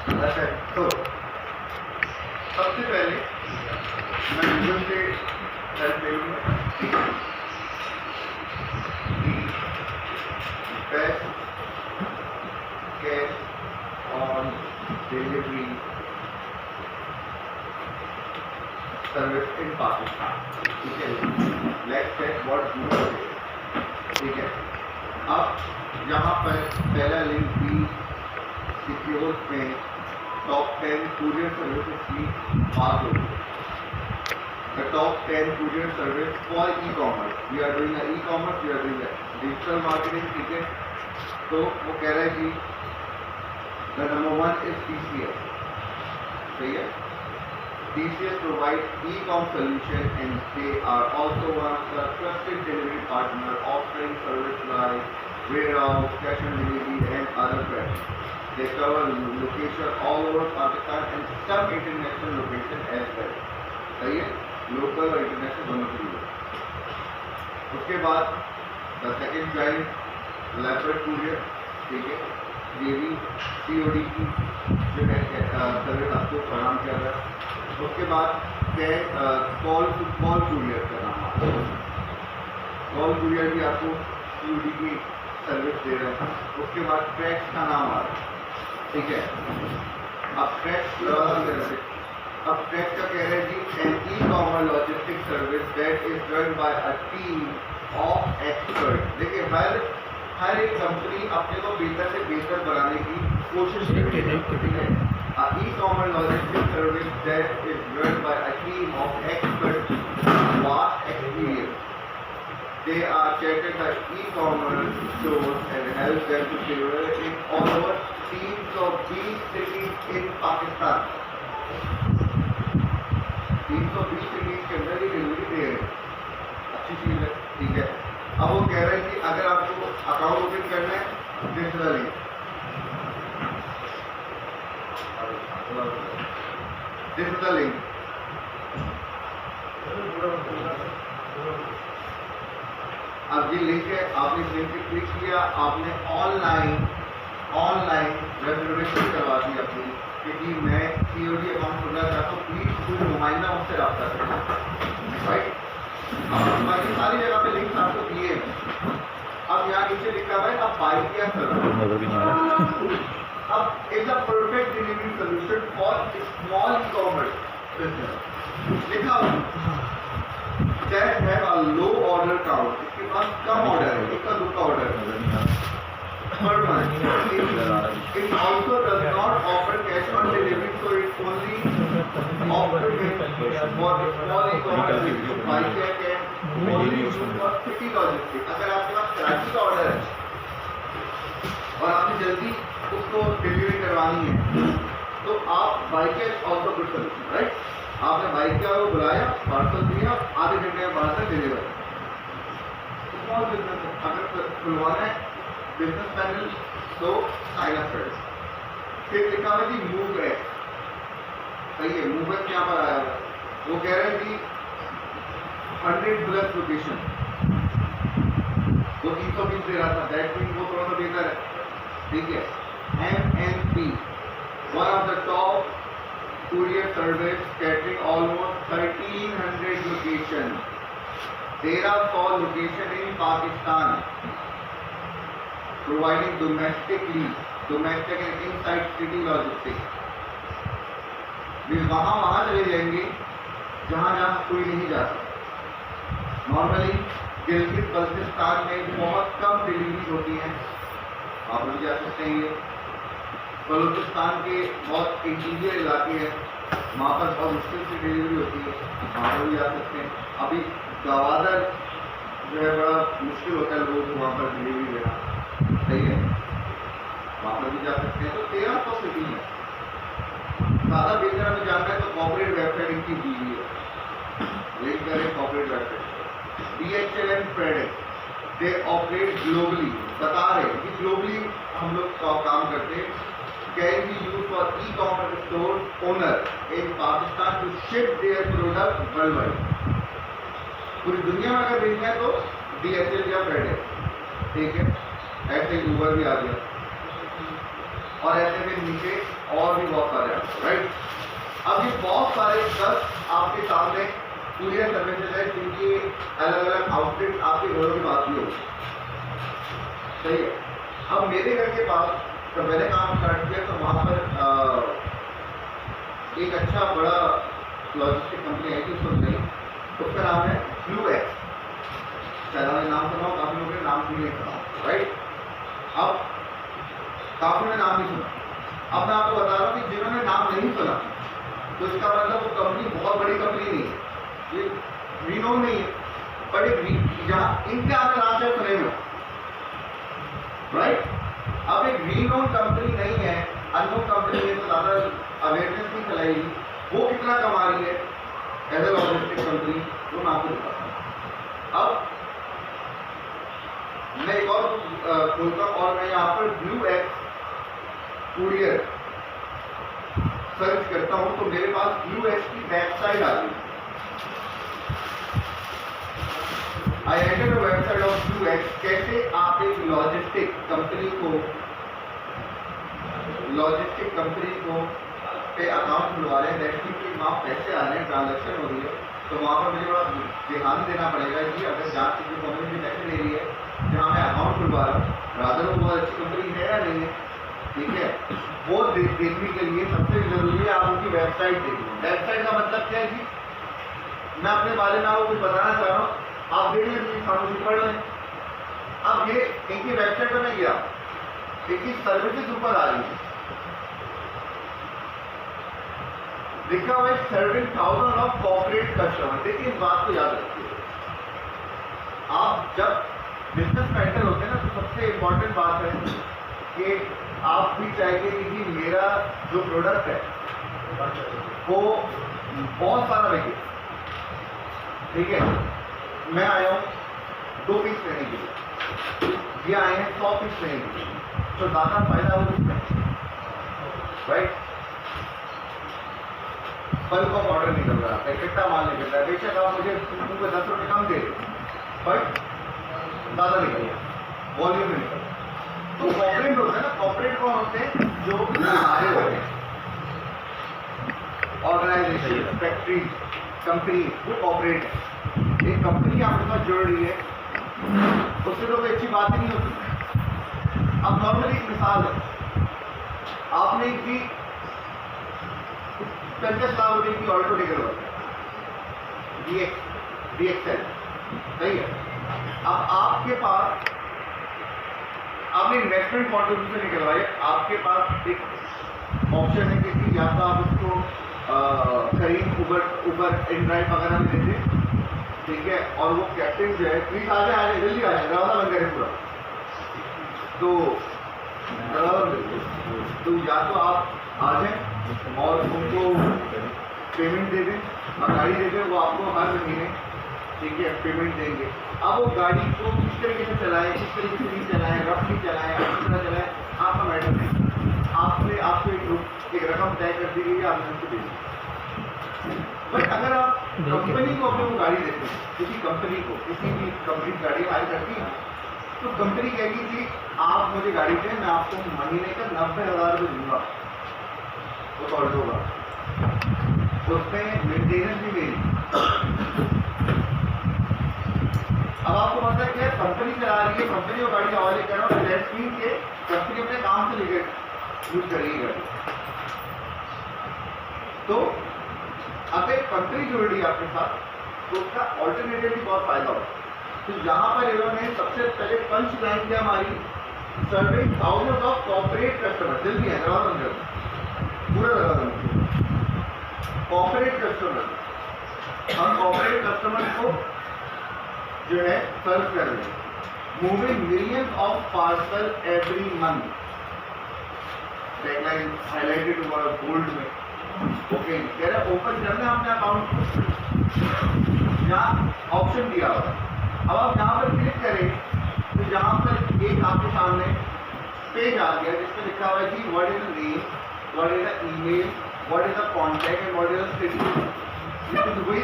अच्छा, तो सबसे पहले मैं गूगल से हेल्प ले लूँगा। Best cash on delivery service in Pakistan. ठीक है, let's check what Google is. ठीक है, अब यहाँ पर पहला लिंक भी सिक्योर में टॉप 10 courier services की बात होगी। The top 10 courier service for e-commerce. We are doing a e-commerce, we are doing a digital marketing. ठीक है, तो वो कह रहा है कि the number 1 is TCS. सही है, TCS provides e-com solution and they are also one of the trusted delivery partner offering service like warehouse, cash on delivery and other services. They cover location all over Pakistan and some international location as well. सही है, local और international दोनों के लिए। उसके बाद the second client leopard courier. ठीक है, ये भी COD की जो है सर्विस आपको प्रदान कर रहा है। उसके बाद कॉल टू कॉल कूरियर का नाम आता है। कॉल कूरियर भी आपको COD की सर्विस दे रहा है। उसके बाद ट्रैक्स का नाम आ रहा है। ठीक है, अब ट्रैक्स का कह रहे हैं कि an e-commerce logistic service that is run by a team of expert. देखिए, हर एक कंपनी अपने को बेहतर से बेहतर बनाने की कोशिश करती है। ठीक है, e-commerce logistic service that is run by a team of expert vast experience. They are chartered by e-commerce stores and help them to deliver in all over teams of 20 cities in Pakistan. teams of 20 cities के अंदर ही delivery दे रहे हैं, अच्छी चीज़ है। ठीक है, अब वो कह रहे हैं कि अगर आपको अकाउंट ओपन करना है this is the link, this is the link. अब ये लिंक है, आपने इस लिंक पे क्लिक किया, आपने ऑनलाइन रेजर्वेशन करवा दी अपनी, क्योंकि मैं COD अकाउंट खोलना चाहता हूँ, प्लीज कोई नुमाइंदा मुझसे रब्ता करें। राइट, बाकी सारी जगह पे लिंक आपको दिए हैं। अब यहाँ नीचे लिखा हुआ है अब बाय किया सर्विस। अब is a perfect delivery solution for small e-commerce business. लिखा हुआ that have a low order count, इसके पास कम ऑर्डर है, इसका 2 का ऑर्डर है per month. It also does not offer cash on delivery, so it's only offered for small e-commerce business. Buy check and only used for city logistics. अगर आपके पास कराची का order है और आपने जल्दी उसको डिलीवरी करवानी है तो आप by cash also good solution. Right, आपने बाइक किया, वो बुलाया, पार्सल दिया, आधे घंटे में पार्सल डिलीवर। स्मॉल बिजनेस अगर खुलवाना है बिजनेस पैनल तो साइन अप करें। फिर लिखा है कि मूव एक्स। सही है, मूव एक्स यहाँ पर आया हुआ, वो कह रहे हैं कि 100+ लोकेशन, वो 320 दे रहा था, दैट मीन वो थोड़ा सा बेहतर है। ठीक है, MNP one of the top courier service catering almost 1300 locations, 1300 location in Pakistan, providing domestic and inside city logistics. वे वहाँ चले जाएंगे जहाँ कोई नहीं जा सकता। नॉर्मली गिलगित बल्तिस्तान में बहुत कम डिलीवरी होती हैं, आप भी जा सकते हैं। बलूचिस्तान के बहुत इंटीरियर इलाके हैं, वहाँ पर बहुत मुश्किल से डिलीवरी होती है, वहाँ पर भी जा सकते हैं। अभी गवादर जो है बड़ा मुश्किल होता है लोगों को वहाँ पर डिलीवरी देना। सही है, वहाँ पर भी जा सकते हैं। तो 1300 सिटी है। ज़्यादा बेहतर हमें जानना है तो कॉर्पोरेट वेबसाइट इनकी दी हुई है, लिंक करें corporate website. DHL and FedEx they operate globally, बता रहे कि ग्लोबली हम लोग काम करते हैं। Can be used for e-commerce store owner in Pakistan to ship their product worldwide. पूरी दुनिया में अगर भेजना है तो DHL या FedEx। ठीक है, ऐसे ऊबर भी आ गया और ऐसे में नीचे और भी बहुत सारे राइट। अब ये बहुत सारे 10 आपके सामने कुरियर सर्विसेज है जिनकी अलग अलग आउटलेट आपके घरों के पास भी होगी, सही है। अब मेरे घर के पास जब मैंने काम स्टार्ट किया तो वहाँ पर एक अच्छा बड़ा लॉजिस्टिक कंपनी आई थी, उसका नाम है BlueX। शायद आपने नाम सुना हो, काफी लोगों ने नाम भी नहीं सुना, राइट। अब काफी ने नाम नहीं सुना। अब मैं आपको बता रहा हूँ कि जिन्होंने नाम नहीं सुना तो इसका मतलब वो कंपनी बहुत बड़ी कंपनी नहीं है, ये रीनोन नहीं है, बट एक जहाँ इनके आपने नाम से सुने हो, राइट। अब एक रीनोन कंपनी नहीं है, अननोन कंपनी है तो ज़्यादा अवेयरनेस नहीं फैलाएगी, वो कितना कमा रही है एज ए लॉजिस्टिक कंपनी, वो मैं आपको बताता हूँ। अब मैं एक और खोलता हूँ और मैं यहाँ पर BlueX कुरियर सर्च करता हूँ तो मेरे पास BlueX की वेबसाइट आ गई। I enter the website of BlueX। कैसे आप एक लॉजिस्टिक कंपनी को पे अकाउंट खुलवा रहे हैं, दैट कि वहाँ पैसे आ रहे हैं, ट्रांजेक्शन हो रही है, तो वहाँ पर मुझे बड़ा ध्यान देना पड़ेगा कि अगर जांच की कंपनी पैसे ले रही है जहाँ मैं अकाउंट खुलवा रहा हूँ, रादर वो बहुत अच्छी कंपनी है या नहीं है, ठीक है। वो देखने के लिए सबसे जरूरी है आप उनकी वेबसाइट देखिए। वेबसाइट का मतलब क्या है जी, मैं अपने बारे में आपको कुछ बताना चाह रहा हूँ, आप देख लें, सामने पढ़ लें। अब ये इनकी वेबसाइट पर मैं गया, इनकी सर्विसेज ऊपर आ रही है, लिखा हुआ है सर्विंग 1000 ऑफ कॉर्पोरेट कस्टमर। देखिए इस बात को याद रखिए, आप जब बिजनेस में एंटर होते हैं ना तो सबसे इम्पोर्टेंट बात है कि आप भी चाहिए कि मेरा जो प्रोडक्ट है वो बहुत सारा बिके, ठीक है। मैं आया हूँ 2 पीस लेने के लिए, ये आए हैं 100 पीस लेने के लिए, तो ज़्यादा फायदा हो इसमें, राइट। बल्क ऑफ ऑर्डर निकल रहा है, इकट्ठा माल निकल रहा है, बेशक आप मुझे तुमको 10 रुपये कम दे, बट ज़्यादा निकल रहा है, वॉल्यूम में निकल रहा है। तो कॉर्पोरेट होते हैं ना, कॉर्पोरेट कौन होते हैं, जो हमारे होते हैं, ऑर्गेनाइजेशन, फैक्ट्री, कंपनी, वो कॉर्पोरेट है। एक कंपनी आपके पास जुड़ रही है, उससे तो कोई अच्छी बात ही नहीं होती। अब नॉर्मली एक मिसाल है, आपने एक भी 50 लाख रुपए की ऑल्टो टिकट होती है, DXL, सही है। अब आपके पास आपने इन्वेस्टमेंट पॉइंट ऑफ व्यू से निकलवाई, आपके पास एक ऑप्शन है कि या तो आप उसको खरीद ऊबर इनड्राइव वगैरह में देते, ठीक है, और वो कैप्टन जो है प्लीज आ जाए जल्दी आ जाए, दरवाजा बंद करें पूरा, तो या तो आप आ जाएं और उनको पेमेंट दे दें और गाड़ी दे दें, वो आपको हर महीने, ठीक है, पेमेंट देंगे। अब वो गाड़ी को किस तरीके से चलाएं, किस तरीके से नहीं चलाएं, रफली चलाएं, अच्छी तरह चलाएं, आपका मैटर नहीं। आपको एक रकम तय कर दी गई, आपने उसको दे दी। बट अगर आप कंपनी को अपने को गाड़ी देते हैं, किसी कंपनी को, किसी भी कंपनी गाड़ी हायर करती है, तो कंपनी कहेगी कि आप मुझे गाड़ी दें, मैं आपको महीने का 90,000 रुपये दूंगा, वो सॉल्व होगा, उसमें मेंटेनेंस भी मेरी। अब आपको पता है कि कंपनी चला रही है, कंपनी को गाड़ी हवाले कर रहा है, दैट्स मीन के कंपनी अपने काम से लेकर यूज करेगी गाड़ी। तो अगर कंपनी जुड़ रही है आपके साथ तो उसका ऑल्टरनेटिव भी बहुत फायदा होगा। तो यहाँ पर इन्होंने सबसे पहले पंच लाइन किया हमारी, serving thousands of corporate customer, जल्दी है पूरा लगा कॉर्पोरेट कस्टमर, हम कॉर्पोरेट कस्टमर को जो है सर्व कर रहे हैं, moving millions of parcel every month, tagline highlighted हुआ गोल्ड में, ओके। कह रहा है ओपन करना है अपने अकाउंट, यहाँ ऑप्शन दिया हुआ है। अब आप यहाँ पर क्लिक करें तो यहाँ पर एक आपके सामने पेज आ गया जिसमें लिखा हुआ है कि what is the name, what is the email, what is the contact and what is the city. ये कुछ वही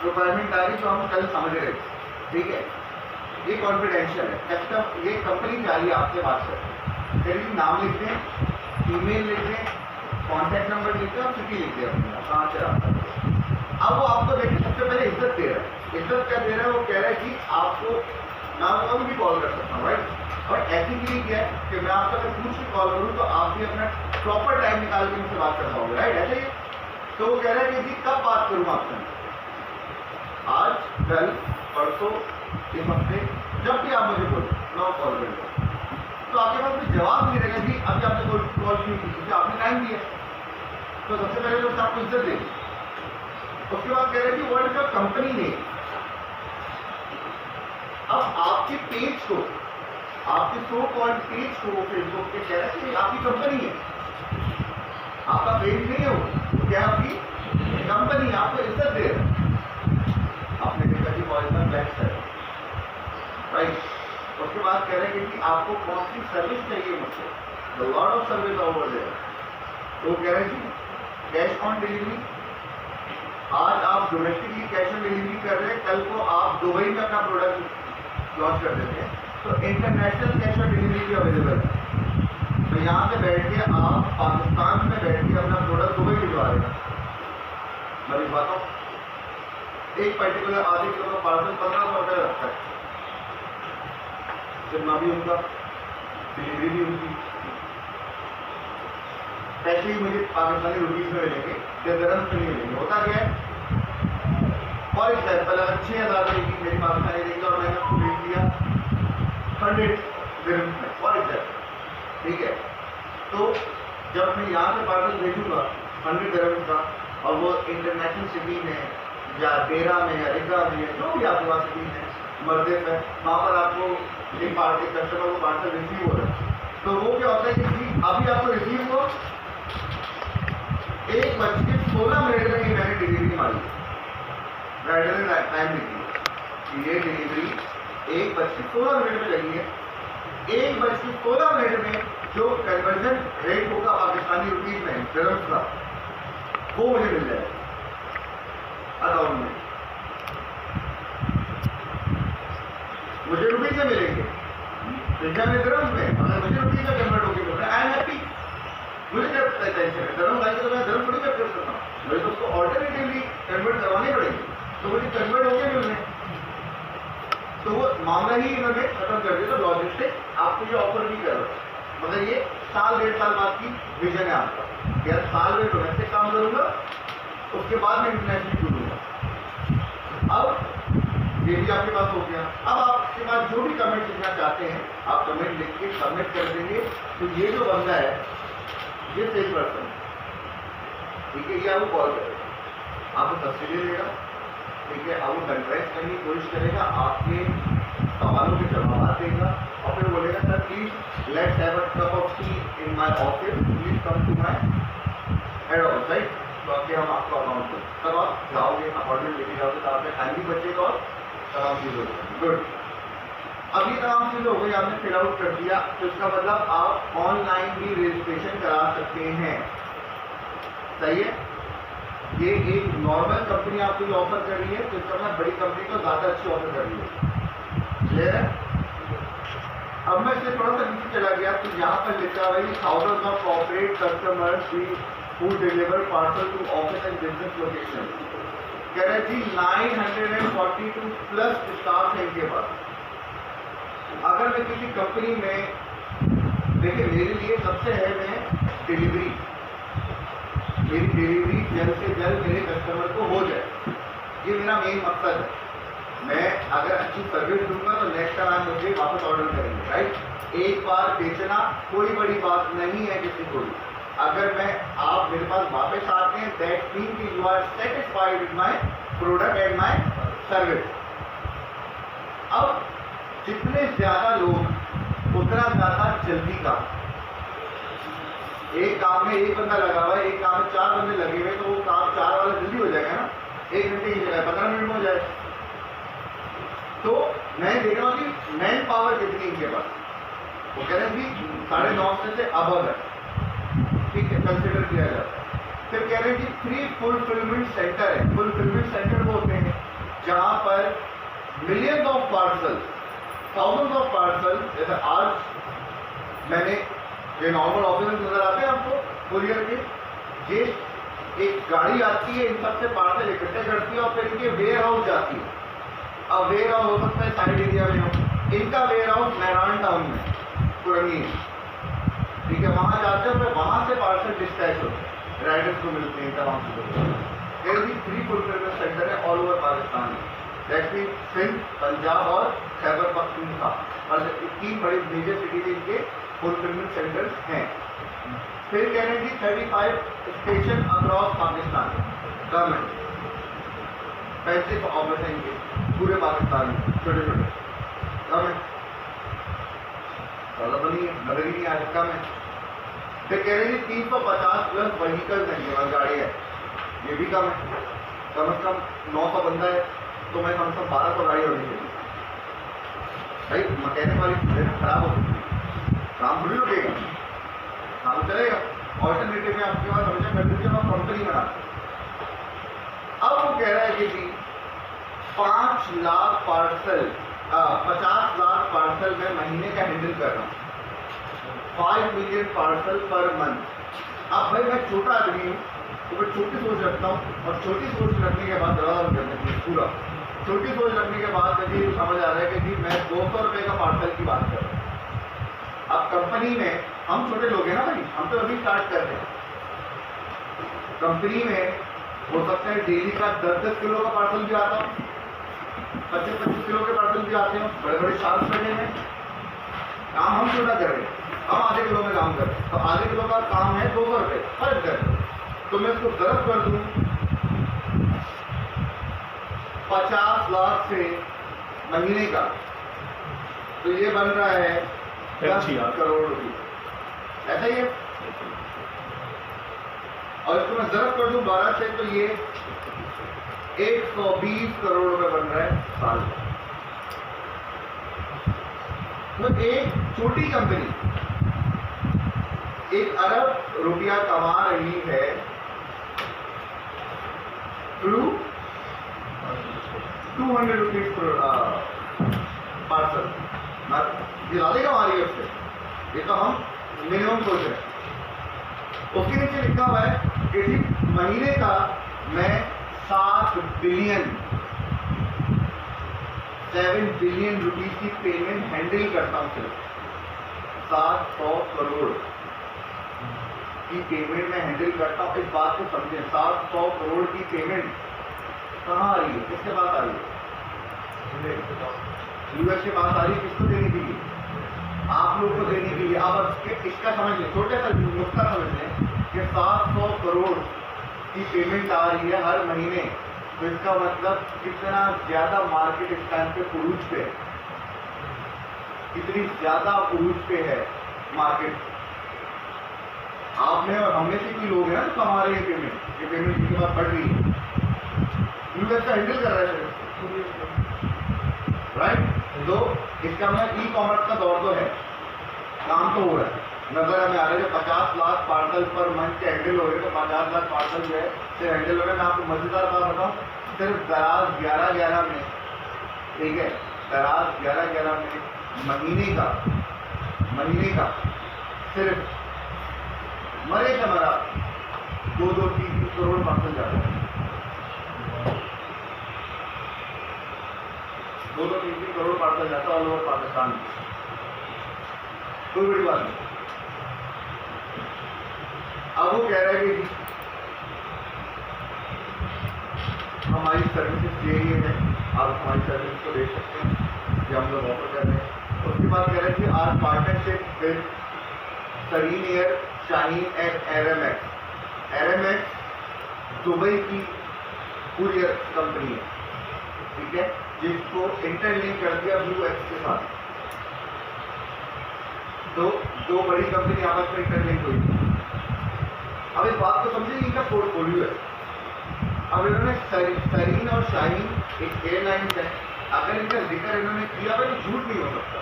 रिक्वायरमेंट आ रही जो हम कल समझ रहे थे, ठीक है। ये कॉन्फिडेंशियल है, कस्टम ये कंपनी जा रही है आपसे बात करते हैं, करीब नाम लिख दें, ईमेल लिख दें, कॉन्टैक्ट नंबर लिखते हैं और सिटी लिखते हैं अपना कहाँ से आता है। अब वो आपको देखिए सबसे पहले इज्जत दे रहा है। इज्जत क्या दे रहा है? वो कह रहा है कि आपको मैं कभी भी कॉल कर सकता हूँ, राइट। और एथिकली क्या है कि मैं आपसे अगर पूछ के कॉल करूँ तो आप भी अपना प्रॉपर टाइम निकाल के मुझसे बात कर पाओगे, राइट। ऐसे ही तो वो कह रहा है कि जी कब बात करूँ आपसे, आज, कल, परसों, इस हफ्ते, जब भी आप मुझे बोलो मैं कॉल कर लूँ। तो आपके पास कोई जवाब नहीं रहेगा जी अभी आपने कोई कॉल क्यों की, क्योंकि आपने टाइम दिया। तो सबसे पहले तो आपको इज्जत देगी। उसके बाद कह रहे हैं कि what is your company name. अब आपके पेज को, आपके सो कॉल्ड पेज को वो फेसबुक पे कह रहा है कि आपकी कंपनी है, आपका पेज नहीं है वो, क्या आपकी कंपनी है, आपको इज्जत दे रहा है। आपने देखा कि पॉइजन बैक है, राइट। उसके बाद कह रहे हैं कि आपको कौन सी सर्विस चाहिए मुझसे, the lot of service over there. तो कह रहे हैं कि कैश ऑन डिलीवरी, आज आप डोमेस्टिकली कैश ऑन डिलीवरी कर रहे हैं, कल को आप दुबई में अपना प्रोडक्ट लॉन्च कर देते हैं तो इंटरनेशनल कैश ऑन डिलीवरी भी अवेलेबल है। तो यहाँ से बैठ के आप पाकिस्तान में बैठ के अपना प्रोडक्ट दुबई भिजवा देना। मैं भिजवाता हूँ, एक पर्टिकुलर आधे किलो का पार्सल 1500 रुपये लगता है, जितना भी उनका डिलीवरी भी उनकी, पैसे ही मुझे पाकिस्तानी रुपीज में मिलेंगे या दरअसल में नहीं मिलेंगे। होता क्या है, फॉर एग्जाम्पल अगर 6000 रुपये की मेरी पाकिस्तानी रहेगी और मैंने उसको भेज दिया 100 दिरहम्स में, फॉर एग्जाम्पल, ठीक है। तो जब मैं यहाँ से पार्सल भेजूंगा 100 दिरहम्स का और वो इंटरनेशनल सिटी में या डेरा में या रिगा में जो भी आपके पास सिटी है मर्दे में, वहाँ पर आपको एक पार्टी कस्टमर को पार्सल रिसीव हो रहा है। तो वो क्या होता है कि अभी आपको रिसीव हो 1:16 में ही मैंने डिलीवरी मारी, राइडर ने टाइम लिखी, ये डिलीवरी 1:16 में लगी है। 1:16 में जो कन्वर्जन रेट होगा पाकिस्तानी रुपीज में दिरहम्स का, वो मुझे मिल जाएगा अकाउंट में, मुझे रुपीज में मिलेंगे, दिरहम्स में। अगर मुझे रुपीज में कन्वर्ट होगी तो आई एम हैप्पी, मुझे क्या टेंशन है, दिरहम्स आएंगे तो मैं दिरहम्स थोड़ी कर सकता हूँ, मुझे तो उसको ऑल्टरनेटिवली कन्वर्ट करवानी पड़ेगी, तो मुझे कन्वर्ट होके मिल रहे। तो वो मामला ही इन्होंने खत्म कर दिया। तो लॉजिस्टिक आपको ये ऑफर भी कर रहा है, मतलब ये 1-1.5 साल बाद की विजन है आपका, या साल में डोमेस्टिक काम करूंगा, उसके बाद मैं इंटरनेशनल करूंगा। अब ये भी आपके पास हो गया। अब आपके पास जो भी कमेंट लिखना चाहते हैं आप कमेंट लिख के सबमिट कर देंगे। तो ये जो बंदा है ये सेल पर्सन, ठीक है, ये आपको कॉल करेगा, आपको सब्सिडी देगा, ठीक है, आपको कंट्रैक्ट करने की कोशिश करेगा, आपके सवालों के जवाब देगा और फिर बोलेगा sir please let's have a cup of tea in my office, please come to my head office, right. तो आके हम आपको अकाउंट करें, तब आप जाओगे, अपॉइंटमेंट लेके जाओगे, तो आपका टाइम भी बचेगा और तमाम चीज़ हो जाएगी। गुड। अब ये तमाम चीज़ें हो गई, आपने फिल आउट कर दिया, तो इसका मतलब आप ऑनलाइन भी रजिस्ट्रेशन करा सकते हैं, सही है। ये एक नॉर्मल कंपनी आपको ये ऑफर कर रही है, तो इसका मतलब बड़ी कंपनी को ज़्यादा अच्छी ऑफर कर रही है, क्लियर है। अब मैं इससे थोड़ा सा नीचे चला गया तो यहाँ पर लिखा हुआ है thousands of corporate customers who deliver parcel to office and business location. कह रहे जी 942 प्लस स्टाफ है इनके पास। अगर मैं किसी कंपनी में, देखिए मेरे लिए सबसे है मैं डिलीवरी, मेरी डिलीवरी जल्द से जल्द मेरे कस्टमर को हो जाए, ये मेरा मेन मकसद है। मैं अगर अच्छी सर्विस दूंगा तो नेक्स्ट टाइम मुझे वापस ऑर्डर करेंगे, राइट। एक बार बेचना कोई बड़ी बात नहीं है किसी को भी। अगर मैं आप मेरे पास वापस आते हैं दैट मीन कि you are satisfied with my product and my service. अब जितने ज़्यादा लोग उतना ज़्यादा जल्दी काम, एक काम में एक बंदा लगा हुआ है, एक काम में 4 बंदे लगे हुए, तो वो काम 4 वाला जल्दी हो जाएगा ना, 1 घंटे की जगह 15 मिनट में हो जाएगा। तो मैं देख रहा हूँ कि मैन पावर कितनी इनके पास, वो कह रहे हैं कि 9.5 से अब है, ठीक है, कंसिडर किया जाता है। फिर कह रहे हैं कि 3 फुलफिलमेंट सेंटर है। फुलफिलमेंट सेंटर वो होते हैं जहाँ पर millions of parcel, thousands of parcel, जैसे आज मैंने ये नॉर्मल ऑफिस नजर आते हैं आपको कुरियर के, ये एक गाड़ी आती है, इन सबसे पार्सल इकट्ठे करती है और फिर इनके वेयर हाउस जाती है। अब वेयर हाउस हो सकता है साइड एरिया में हो, इनका वेयर हाउस मैरान टाउन में पुरनी है, ठीक है, वहाँ जाते हैं, फिर वहाँ से पार्सल डिस्पैच होते हैं, राइडर्स को मिलते हैं तमाम चीज़ों। भी 3 फुलफिलमेंट सेंटर है ऑल ओवर पाकिस्तान में, दैट मीन सिंध, पंजाब और खैबर पख्तूनख्वा, और 3 बड़ी मेजर सिटीज इनके फुलफिलमेंट सेंटर्स हैं। फिर कह रहे हैं कि 35 station across Pakistan government, 35 office हैं इनके पूरे पाकिस्तान में, छोटे छोटे गवर्नमेंट, ज़्यादा बनी है, नजर ही नहीं आ रहा है। फिर कह रहे हैं कि 350 प्लस व्हीकल्स हैं, ये गाड़ी है, ये भी कम है, कम से कम 900 बंदा है, तो मैं कम से कम 1200 गाड़ी होनी चाहिए भाई। मैकेनिक वाली चीज़ें ना खराब हो सकती है, काम थोड़ी रुकेगा, काम चलेगा। ऑल्टरनेटिव में आपके पास हमेशा कंट्रीज और कंपनी बनाते हैं। अब वो कह रहा है कि 5 लाख पार्सल 50 लाख पार्सल मैं महीने का हैंडल कर रहा हूँ, 5 मिलियन पार्सल पर मंथ। अब भाई मैं छोटा आदमी हूँ, तो मैं छोटी सोच रखता हूँ, और छोटी सोच रखने के बाद पूरा छोटी सोच रखने के बाद मुझे समझ आ रहा है कि मैं 200 रुपये का पार्सल की बात कर रहा हूँ। अब कंपनी में हम छोटे लोग हैं ना भाई, हम तो अभी स्टार्ट कर रहे हैं। कंपनी में हो सकता है डेली का 10-10 किलो का पार्सल भी आता हो, 25-25 किलो के पार्सल भी आते हो, बड़े बड़े शार्प बने हैं। काम हम छोटा कर रहे हैं, हम आधे किलो में काम कर रहे हैं, तो आधे किलो का काम है 200 रुपये पर कर, तो मैं इसको ज़रब कर दूं 50 लाख से महीने का, तो ये बन रहा है 10 करोड़ रुपये, ऐसा ही है। और इसको मैं ज़रब कर दूं 12 से, तो ये 120 करोड़ रुपए बन रहा है साल का। तो एक छोटी कंपनी 1 अरब रुपया कमा रही है थ्रू 200 रुपीज पार्सल, ये ज़्यादा कमा रही है उससे, ये तो हम मिनिमम सोच रहे हैं। उसके नीचे लिखा हुआ है कि महीने का मैं 7 बिलियन रुपीस की पेमेंट हैंडल करता हूँ। सिर्फ 700 करोड़ की पेमेंट मैं हैंडल करता हूँ। इस बात को समझें, 700 करोड़ की पेमेंट कहाँ आ रही है, किसके पास आ रही है? यूएस के पास आ रही है। किसको देने के लिए? आप लोग को देने के लिए। अब इसका समझ लें, छोटे सा नुक्ता समझ लें कि 700 करोड़ की पेमेंट आ रही है हर महीने, तो इसका मतलब कितना ज़्यादा मार्केट इस टाइम पे उरूज पे है, कितनी ज़्यादा उरूज पे है मार्केट। आप में और हमने से कोई लोग हैं तो कमा रहे हैं पेमेंट, ये पेमेंट जिनके पास बढ़ रही है, यूएस का हैंडल कर रहा है राइट। तो इसका मतलब ई कॉमर्स का दौर तो है, काम तो हो रहा है, नजर हमें आ रहा है। जो 50 लाख पार्सल पर मंथ के हैंडल हो रहे हैं, तो 50 लाख पार्सल जो है सिर्फ हैंडल हो रहे हैं। मैं आपको मजेदार बात बताऊँ, सिर्फ दराज 11-11 में, ठीक है, दराज 11-11 में महीने का सिर्फ मरे का मरा 2-3 करोड़ पार्सल जाता है, 2-3 करोड़ पार्सल जाता है ऑल ओवर पाकिस्तान में। कोई बड़ी बात नहीं। अब वो कह रहे हैं कि हमारी सर्विसेज ये है, आप हमारी सर्विस को देख सकते हैं कि हम लोग ऑफर कर रहे हैं। उसके बाद कह रहे हैं कि are partnership with Serene Air, Shaheen and Airmax Dubai की कुरियर कंपनी है, ठीक है, जिसको इंटरलिंक कर दिया ब्लू एक्स के साथ। तो 2 बड़ी कंपनी आपस में इंटरलिंक हुई। अब इस बात को समझिए, इनका पोर्टफोलियो है। अब इन्होंने सरीन और शाहीन एक एयरलाइन है, अगर इनका जिक्र इन्होंने किया तो झूठ नहीं हो सकता,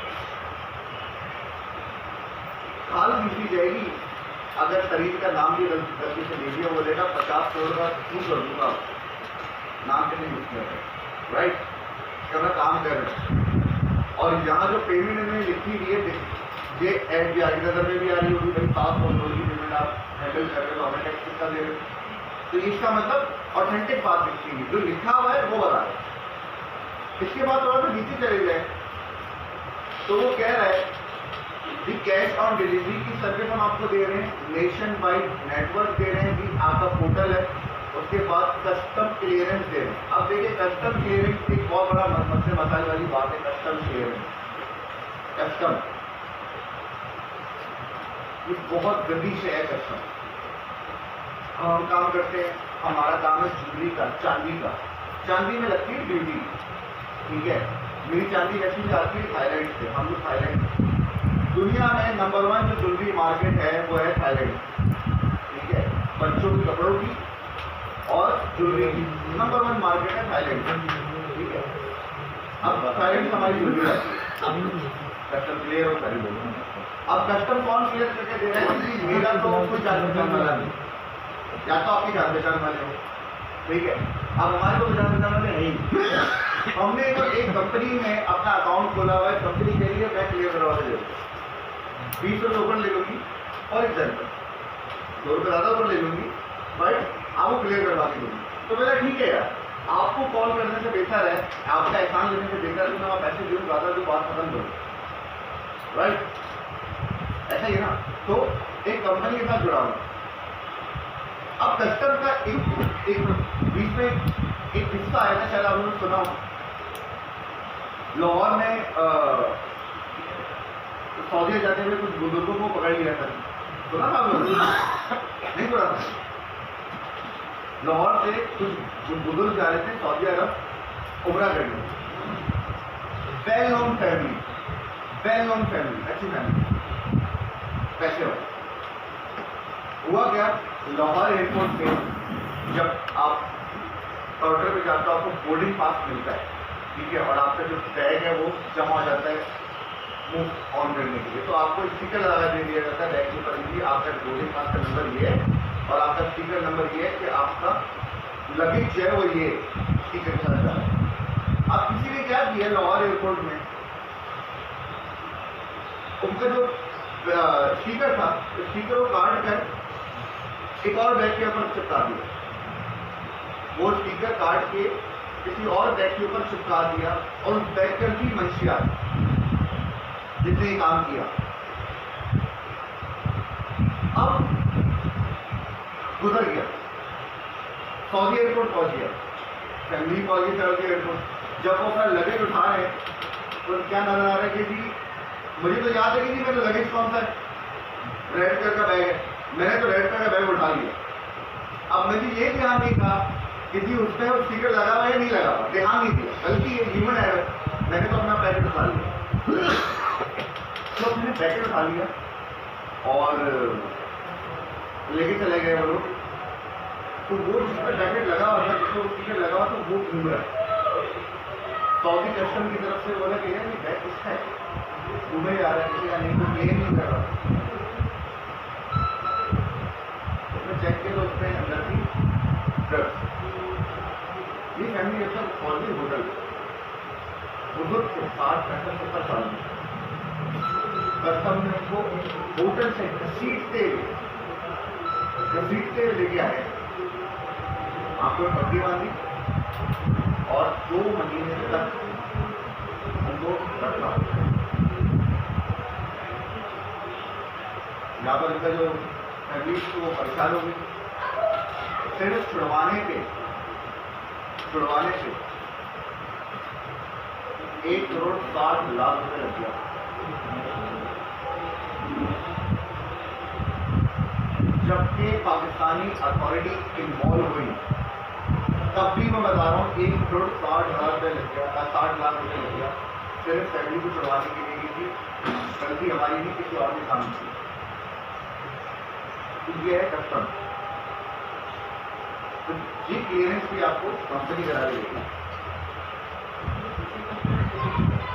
खाल पूछी जाएगी। अगर सरीन का नाम भी गलती से ले दिया, बोलेगा 50 करोड़ का क्यों कर दूंगा, नाम के नहीं यूज कर रहे, राइट, क्या मैं काम कर रहे हैं। और यहाँ जो पेमेंट इन्होंने लिखी हुई है, ये एफ भी आ रही, नजर में भी आ रही होगी भाई, 700 करोड़ की पेमेंट आ आप हैंडल कर रहे हो, हमें टैक्स कितना दे रहे हो, तो इसका मतलब ऑथेंटिक बात लिखेंगे, जो लिखा हुआ है वो बता रहे हैं। इसके बाद थोड़ा सा नीचे चले जाए तो वो कह रहा है कि कैश ऑन डिलीवरी की सर्विस हम आपको दे रहे हैं, नेशन वाइड नेटवर्क दे रहे हैं, कि आपका पोर्टल है, उसके बाद कस्टम क्लियरेंस दे रहे हैं। अब देखिए कस्टम क्लियरेंस एक बहुत बड़ा मसले मसाले वाली बात है। कस्टम क्लियरेंस, कस्टम ये बहुत गंदी शय है। कस्टम हम काम करते हैं, हमारा काम है ज्वेलरी का, चांदी का, चांदी में लगती है ड्यूटी, ठीक है। मेरी चांदी वैसी भी आती है थाईलैंड से, हम लोग थाईलैंड, दुनिया में नंबर 1 जो ज्वेलरी मार्केट है वो है थाईलैंड, ठीक है। बच्चों के कपड़ों की और ज्वेलरी की नंबर 1 मार्केट है थाईलैंड, ठीक है। अब थाईलैंड से हमारी ज्वेलरी आती है, कस्टम क्लियर हो सारी लोगों। अब कस्टम कौन क्लियर करके दे रहा है? मेरा तो कोई जान पहचान वाला नहीं, या तो आपकी जान पहचान वाले हो, ठीक है। अब हमारे को जान पहचान वाले नहीं, हमने तो एक कंपनी में अपना अकाउंट खोला हुआ है, कंपनी के लिए मैं क्लियर करवा के दे 20 रुपये ऊपर ले लूँगी, फॉर एग्जाम्पल 2 रुपये ज़्यादा ऊपर ले लूँगी, बट आपको क्लियर करवा के दूँगी। तो मेरा ठीक है यार, आपको कॉल करने से बेहतर है, आपका एहसान लेने से बेहतर है कि मैं आप पैसे दूँ ज़्यादा जो बात खत्म करूँ, राइट? ऐसा ही है ना। तो एक कंपनी के साथ जुड़ा हूँ, अब कस्टम का एक बीच में एक किस्सा आया था, शायद आपने सुना हो। लाहौर में सऊदी जाते हुए कुछ बुजुर्गों को पकड़ लिया था, सुना था आप लोगों ने? नहीं सुना था। लाहौर से कुछ बुजुर्ग जा रहे थे सऊदी अरब उमरा करने, वेल नोन फैमिली, अच्छी फैमिली, पैसे हो। हुआ क्या, लाहौर एयरपोर्ट पे जब आप काउंटर पे जाते हो आपको बोर्डिंग पास मिलता है, ठीक है, और आपका जो बैग है वो जमा हो जाता है मुंह ऑन करने के लिए, तो आपको स्टिकर लगा दे दिया जाता है बैग के ऊपर कि आपका बोर्डिंग पास का नंबर ये है और आपका स्टिकर नंबर ये है कि आपका लगेज जो है वो ये स्टिकर के साथ जा रहा है। अब किसी ने क्या किया लाहौर एयरपोर्ट में, उनका जो स्टिकर था, स्टिकर को काट कर एक और बैग के ऊपर चिपका दिया, वो स्टिकर काट के किसी और बैग के ऊपर चिपका दिया, और उस बैग पर भी मंशियात जिसने काम किया। अब गुजर गया, सऊदी एयरपोर्ट पहुंच गया, फैमिली पहुंच गई सऊदी एयरपोर्ट। जब वो अपना लगेज उठा रहे तो क्या नजर आ रहा है कि जी मुझे तो याद है कि जी मेरा लगेज कौन सा है, रेड कलर का बैग है, मैंने तो रेड कलर का बैग उठा लिया। अब मुझे ये ध्यान नहीं था कि जी उस पर स्टिकर लगा हुआ है नहीं लगा हुआ, ध्यान नहीं दिया, बल्कि ये ह्यूमन एरर, मैंने तो अपना पैकेट उठा लिया। तो मैंने पैकेट उठा लिया और लेके चले गए वो लोग, तो वो जिस पर पैकेट लगा हुआ था, जिसको स्टिकर लगा हुआ था, वो घूम रहा है। सऊदी कस्टम की तरफ से बोला कि यार ये बैग किसका है, घूमे जा रहा है या नहीं, तो क्लेम नहीं कर रहा। उसमें चेक किया तो उसमें अंदर थी ड्रग्स। ये फैमिली एकदम फौजी होटल, बुजुर्ग थे 60-65 साल में, कस्टम ने उनको होटल से घसीटते हुए लेके आए, आपको पट्टी बांधी और 2 महीने तक उनको रखा। यहाँ पर इनका जो फैमिली थी वो परेशान हो गई, सिर्फ छुड़वाने से 1 करोड़ 60 लाख रुपए लग गया। जबकि पाकिस्तानी अथॉरिटी इन्वॉल्व हुई, तब भी मैं बता रहा हूँ 1 करोड़ 60 हज़ार रुपये लग गया, 60 लाख रुपये लग गया, सिर्फ फैमिली को छुड़वाने के लिए थी, गलती हमारी नहीं, किसी और के काम की। तो ये है कस्टम, तो ये क्लियरेंस भी आपको कंपनी करा देगी,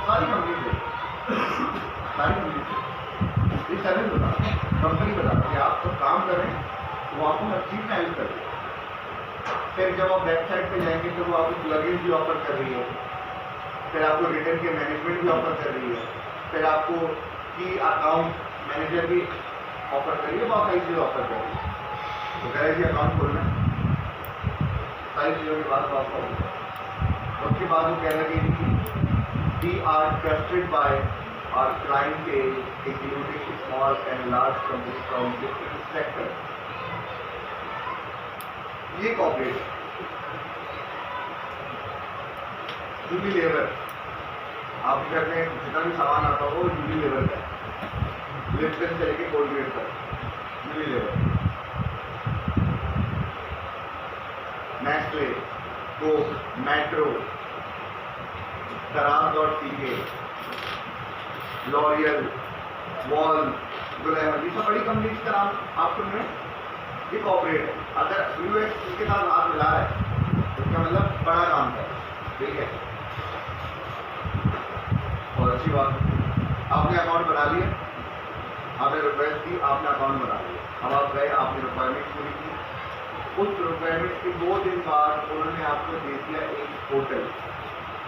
सारी कंपनी से ये सर्विस बता, कंपनी बता कि आप तो काम कर रहे हैं, वो आपको हर चीज़ में हेल्प कर देगी। फिर जब आप वेबसाइट पे जाएंगे तो वो आपको प्लगइन्स भी ऑफर कर रही है, फिर आपको रिटर्न के मैनेजमेंट भी ऑफर कर रही है, फिर आपको की अकाउंट मैनेजर भी ऑफर करिए, बहुत सारी चीज़ें ऑफर करिए। तो कह रहे जी अकाउंट खोलना सारी चीज़ों के बाद ऑफर होगा। उसके बाद वो कह रहे कि we are trusted by our clientele including small and large company from different sector. ये कॉर्पोरेट यूनिलीवर आपके घर में जितना भी सामान आता हो वो यूनिलीवर का, लिप्टन से लेके कोलगेट तक यूनिलीवर, नेस्ले, कोक, मेट्रो, दराज और सीके, लॉरियल, वॉल, गुलेमर, ये सब बड़ी कंपनी का नाम आप सुन रहे हैं। ये कॉर्पोरेट है। अगर यूएस इसके साथ हाथ मिला है तो इसका मतलब बड़ा काम है, ठीक है। और अच्छी बात, आपने अकाउंट बना लिया, आपने रिक्वेस्ट की, आपने अकाउंट बना लिया। अब आप गए, आपने रिक्वायरमेंट पूरी की। उस रिक्वायरमेंट के 2 दिन बाद उन्होंने आपको दे दिया एक पोर्टल,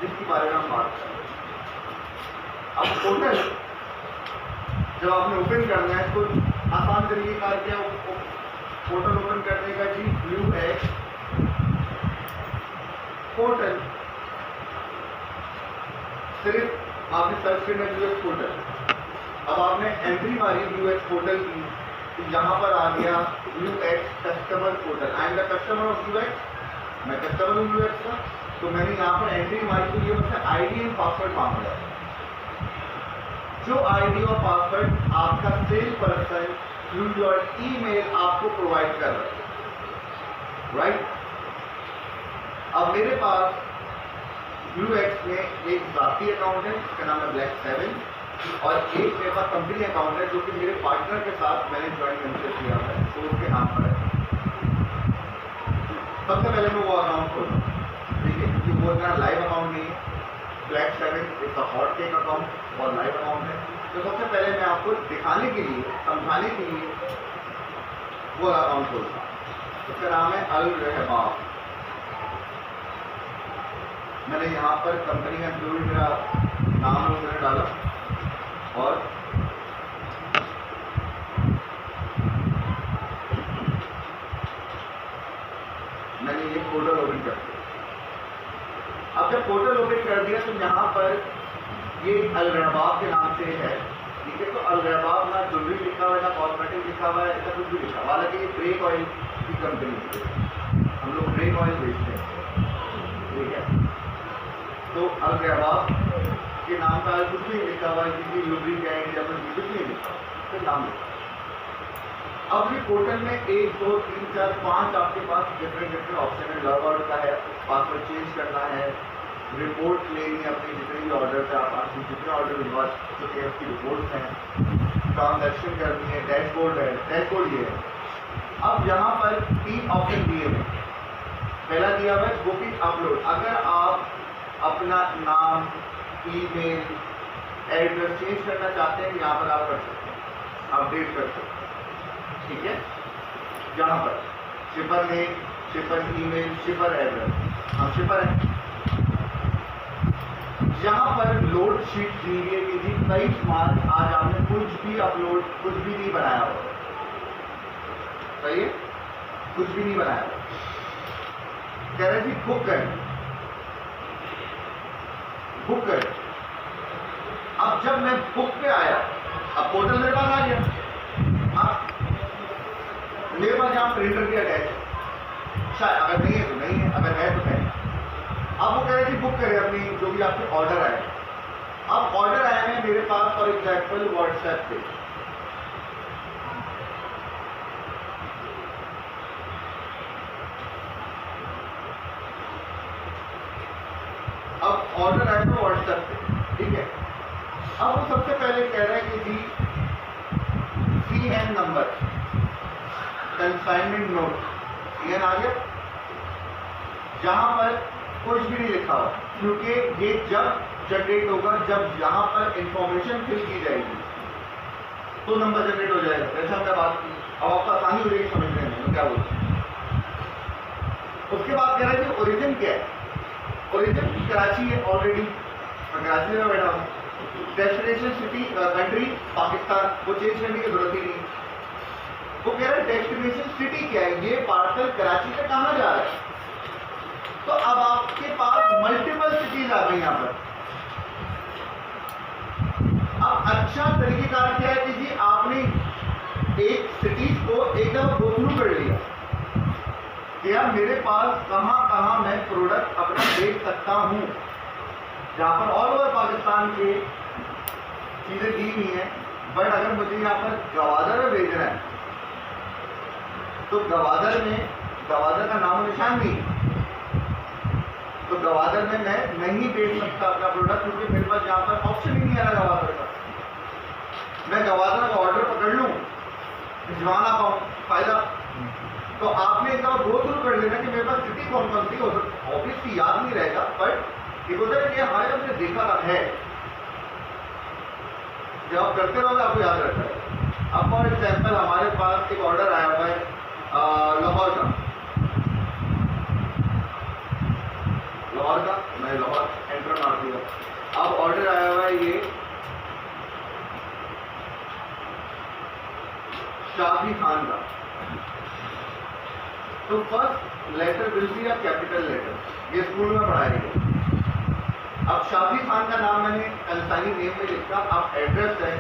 जिसके बारे में हम बात कर रहे हैं। अब पोर्टल जब आपने ओपन करना है तो आसान तरीके का क्या पोर्टल ओपन करने का जी, ब्लू-एक्स पोर्टल, सिर्फ आपने सर्च करना ब्लू-एक्स पोर्टल। अब आपने एंट्री मारी ब्लू-एक्स पोर्टल की, तो यहाँ पर आ गया blue-x customer portal. I am the customer of blue-x, मैं कस्टमर हूँ ब्लू-एक्स का। तो मैंने यहाँ पर एंट्री मारी तो ये मुझसे आईडी एंड पासवर्ड मांग रहा है। जो आईडी और पासवर्ड आपका cell person through your email आपको प्रोवाइड कर रहा है, राइट। अब मेरे पास ब्लू-एक्स में एक जाती अकाउंट है जिसका नाम है ब्लैक 7 और एक मेरे पास कंपनी अकाउंट है जो कि मेरे पार्टनर के साथ मैंने ज्वाइंट वेंचर किया है, तो उसके नाम पर है। सबसे पहले मैं वो अकाउंट खोलूँ, ठीक है, क्योंकि वो इतना लाइव अकाउंट नहीं है। ब्लैक 7 एक हॉट केक अकाउंट और लाइव अकाउंट है। तो सबसे पहले मैं आपको दिखाने के लिए, समझाने के लिए वो अकाउंट खोलता हूँ। उसका नाम है अल रहबाब। मैंने यहाँ पर कंपनी का जो भी मेरा नाम है मैंने डाला और मैंने ये पोर्टल ओपन कर दिया। अब जब पोर्टल ओपन कर दिया तो यहाँ पर ये अल रहबाब के नाम से है, ठीक है। तो अल रहबाब ना ज्वेलरी लिखा हुआ है, ना कॉस्मेटिक लिखा हुआ है, ऐसा कुछ भी लिखा हुआ है। हालांकि ये ब्रेक ऑयल की कंपनी है, हम लोग ब्रेक ऑयल बेचते हैं, ठीक है। तो अल रहबाब के नाम का कुछ नहीं लिखा हुआ है, किसी लुब्रिकेंट या कुछ नहीं लिखा हुआ, तो नाम लिखा। अब ये पोर्टल में 1 2 3 4 5 आपके पास डिफरेंट ऑप्शन है। लॉग आउट का है, पासवर्ड चेंज करना है, रिपोर्ट लेनी है अपने जितने भी ऑर्डर है, आपके जितने ऑर्डर हुआ चुके हैं उसकी रिपोर्ट्स हैं, ट्रांजैक्शन करनी है, डैशबोर्ड है, डैशबोर्ड ये है। अब यहाँ पर 3 ऑप्शन दिए हुए। पहला दिया हुआ है बुकिंग अपलोड। अगर आप अपना नाम, ईमेल, एड्रेस चेंज करना चाहते हैं, यहाँ पर आप कर सकते हैं, अपडेट कर सकते हैं, ठीक है। यहाँ पर शिपर नेम, शिपर ईमेल, शिपर एड्रेस, हम शिपर है। यहाँ पर लोड शीट दी गई कि जी 23 मार्च आज आपने कुछ भी अपलोड, कुछ भी नहीं बनाया हो, सही है, कुछ भी नहीं बनाया हो। कह रहे जी बुक करें, बुक करें। अब जब मैं बुक पे आया, अब पोर्टल मेरे पास आ गया। अब मेरे पास यहाँ प्रिंटर भी अटैच है, शायद अगर नहीं है तो नहीं है, अगर है तो है। अब वो कह रहे थे बुक करें अपनी जो भी आपके ऑर्डर आए। अब ऑर्डर आए हैं मेरे पास फॉर एग्जाम्पल व्हाट्सएप पे, अब ऑर्डर आए तो व्हाट्सएप पे, ठीक है। अब वो सबसे पहले कह रहे हैं कि जी CN number, consignment note, CN आ गया। जहां पर कुछ भी नहीं लिखा हो, क्योंकि ये जब जनरेट होगा, जब यहाँ पर इंफॉर्मेशन फिल की जाएगी तो नंबर जनरेट हो जाएगा। ऐसा हमने बात की, अब आपको आसानी हो जाएगी समझने में क्या बोलते हैं। उसके बाद कह रहे थे ओरिजिन क्या है। ओरिजिन कराची है, ऑलरेडी कराची में बैठा हूँ। डेस्टिनेशन सिटी कंट्री पाकिस्तान, वो चेंज करने की जरूरत ही नहीं। वो कह रहा है डेस्टिनेशन सिटी क्या है, ये पार्सल कराची से कहाँ जा रहा है। तो अब आपके पास मल्टीपल सिटीज आ गई यहाँ पर। अब अच्छा तरीकेकार क्या है कि जी आपने एक सिटीज को एक दफा गो थ्रू कर लिया कि यार मेरे पास कहाँ कहाँ मैं प्रोडक्ट अपना बेच सकता हूँ, जहाँ पर ऑल ओवर पाकिस्तान के चीज़ें दी हुई हैं। बट अगर मुझे यहाँ पर गवादर में भेजना है तो गवादर का नामो निशान नहीं, तो गवादर में मैं नहीं बेच सकता अपना प्रोडक्ट, क्योंकि मेरे पास यहाँ पर ऑप्शन ही नहीं आ रहा गवादर का। मैं गवादर का ऑर्डर पकड़ लूँ, भिजवा ना पाऊँ, फायदा। तो आपने एक बार गो थ्रू कर लेना कि मेरे पास सिटी कौन कौन सी, ऑब्वियसली याद नहीं रहेगा, बट एक होता है कि हाँ हमने देखा है, जब आप करते रहोगे आपको याद रहता है। अब फॉर एग्जाम्पल हमारे पास एक ऑर्डर आया हुआ है लाहौर का, मैं लाहौर एंटर मार दिया। अब ऑर्डर आया हुआ है ये शाफी खान का, तो first letter will be a capital letter, ये स्कूल में पढ़ाया गया। अब शाफी खान का नाम मैंने कंसानी नेम में लिखा। अब एड्रेस है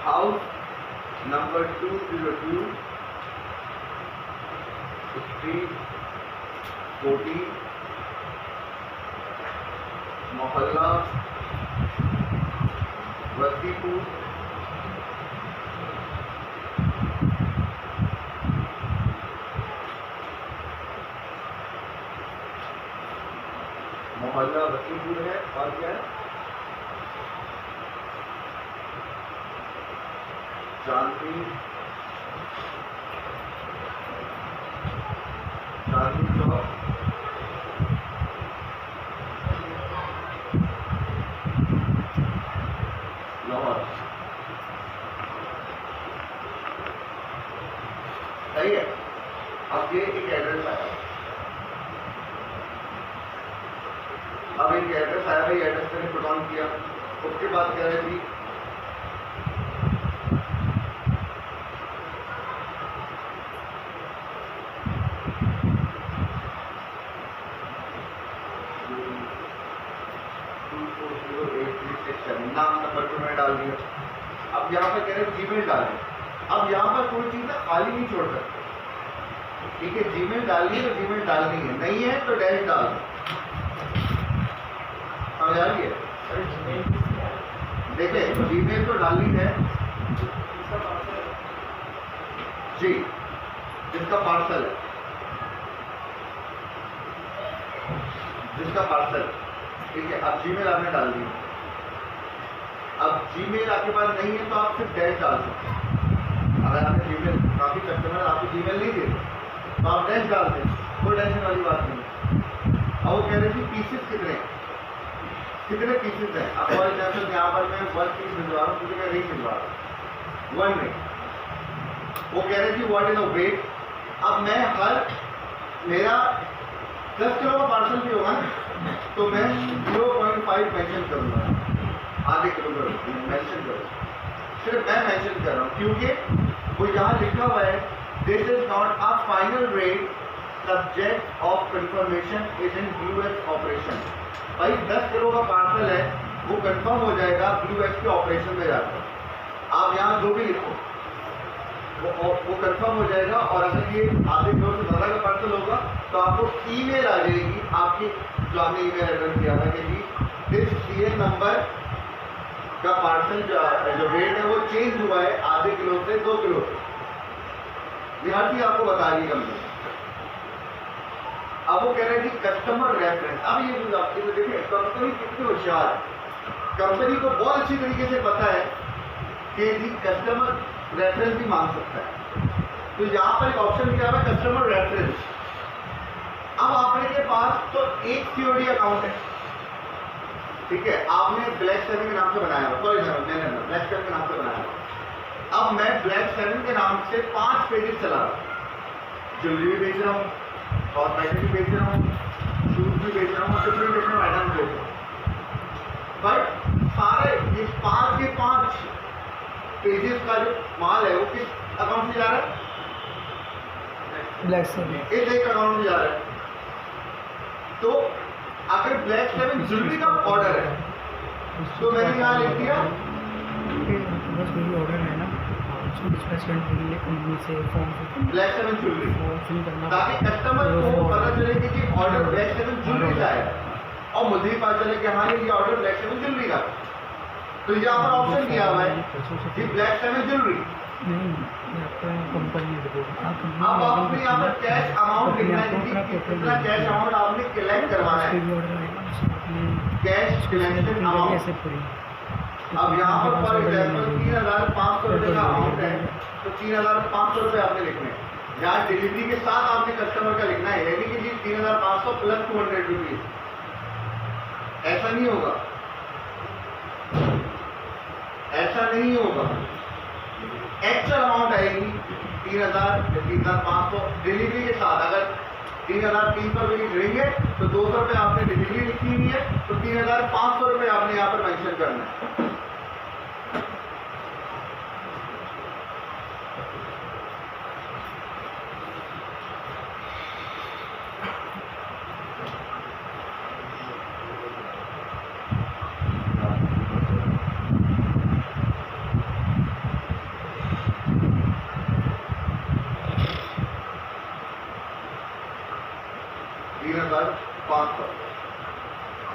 हाउस नंबर 202 स्ट्रीट 40 मोहल्ला वसीपुर है, और क्या है चांदी चौक लाहौर। सही है। अब ये एक एड्रेस आया, अब एक एड्रेस आया भाई, एड्रेस मैंने पुट ऑन किया। उसके बाद कह रहे थी नाम नंबर को मैंने डाल दिया। अब यहाँ पर कह रहे जीमेल डालें। अब यहाँ पर कोई चीज़ खाली नहीं छोड़ सकते, ठीक है। जीमेल डालिए तो जीमेल डालनी है, नहीं है तो डैश डाल दो। समझ आ रही है? देखिए जीमेल तो डालनी है जी, जिसका पार्सल है, ठीक है। अब जीमेल आपने डाल दी। अब जीमेल आपके पास नहीं है तो आप सिर्फ डैश डाल सकते हैं। अगर आपने जीमेल, काफ़ी कस्टमर आपको जीमेल नहीं देते तो आप डैश डाल दें, कोई टेंशन वाली बात नहीं। अब वो कह रहे थे पीसेस कितने पीसेस हैं। अब फॉर एग्जाम्पल यहाँ पर मैं 1 पीस भिजवा रहा हूँ, क्योंकि मैं नहीं भिजवा रहा 1 में। वो कह रहे थे व्हाट इज द वेट। अब मैं मेरा 10 किलो का पार्सल भी होगा ना, तो मैं 0.5 मेंशन करूँगा, आधे किलो का मेंशन करूँ। सिर्फ मैं मेंशन कर रहा हूँ, क्योंकि वो यहाँ लिखा हुआ है this is not a final rate, subject of confirmation is in US operation. भाई 10 किलो का पार्सल है, वो कंफर्म हो जाएगा यूएस के ऑपरेशन में जाकर। आप यहाँ जो भी लिखो वो कंफर्म हो जाएगा। और अगर ये आधे किलो से ज़्यादा का पार्सल होगा तो आपको ईमेल आ जाएगी आपकी, जो आपने ईमेल एड्रेस दिया था कि जी दिस सीरियल नंबर का पार्सल जो रेट है वो चेंज हुआ है आधे किलो से 2 किलो। ये हर चीज़ आपको बता रही कंपनी। अब वो कह रहे हैं कि कस्टमर रेफरेंस। अब ये आपके तो देखिए कंपनी कितनी होशियार है। कंपनी को बहुत अच्छी तरीके से पता है कि जी कस्टमर रेफरेंस भी मांग सकता है। तो यहाँ पर एक ऑप्शन क्या है, कस्टमर रेफरेंस। अब आपने के पास तो एक सीओडी अकाउंट है, ठीक है, आपने ब्लैक 7 के नाम से बनाया हुआ, फॉर एग्जाम्पल मैंने ब्लैक 7 के नाम से बनाया हुआ। अब मैं ब्लैक 7 के नाम से 5 पेजेस चला रहा हूँ, ज्वेलरी भी बेच रहा हूँ, कॉस्मेटिक भी बेच रहा हूँ, शूज भी बेच रहा हूँ, डिफरेंट आइटम बेच रहा हूँ। बट सारे सारे ये 5 के 5 पेजेस का जो माल है वो किस अकाउंट से जा रहा है? ब्लैक से इस एक अकाउंट में जा रहा है। तो अगर ब्लैक 7 ज्वेलरी का ऑर्डर है तो मैंने यहाँ लिख दिया बस वही ऑर्डर है ना, उसको डिस्पैच करने के लिए कंपनी से फॉर्म ब्लैक 7 ज्वेलरी, फिल करना, ताकि कस्टमर को पता चले कि ऑर्डर ब्लैक 7 ज्वेलरी का है और मुझे भी पता चले कि हाँ ये ऑर्डर ब्लैक 7 ज्वेलरी का। तो यहाँ पर ऑप्शन दिया हुआ है कि ब्लैक 7 ज्वेलरी। कंपनी अब आपने यहाँ पर कैश अमाउंट लिखना है कि कितना कैश अमाउंट आपने कलेक्ट करवाना है, कैश कलेक्शन अमाउंट। अब यहाँ पर फॉर एग्जाम्पल 3,500 रुपये का अमाउंट है तो 3,500 रुपये आपने लिखने हैं। यहाँ डिलीवरी के साथ आपने कस्टमर का लिखना है, यानी कि जी 3,500 प्लस 200 रुपीज। ऐसा नहीं होगा, ऐसा नहीं होगा। एक्चुअल अमाउंट आएगी 3,500 डिलीवरी के साथ। अगर 3,300 रुपये की खरीदेंगे तो 200 रुपये आपने डिलीवरी लिखी हुई है, तो 3,500 रुपये आपने यहाँ पर मेंशन करना है।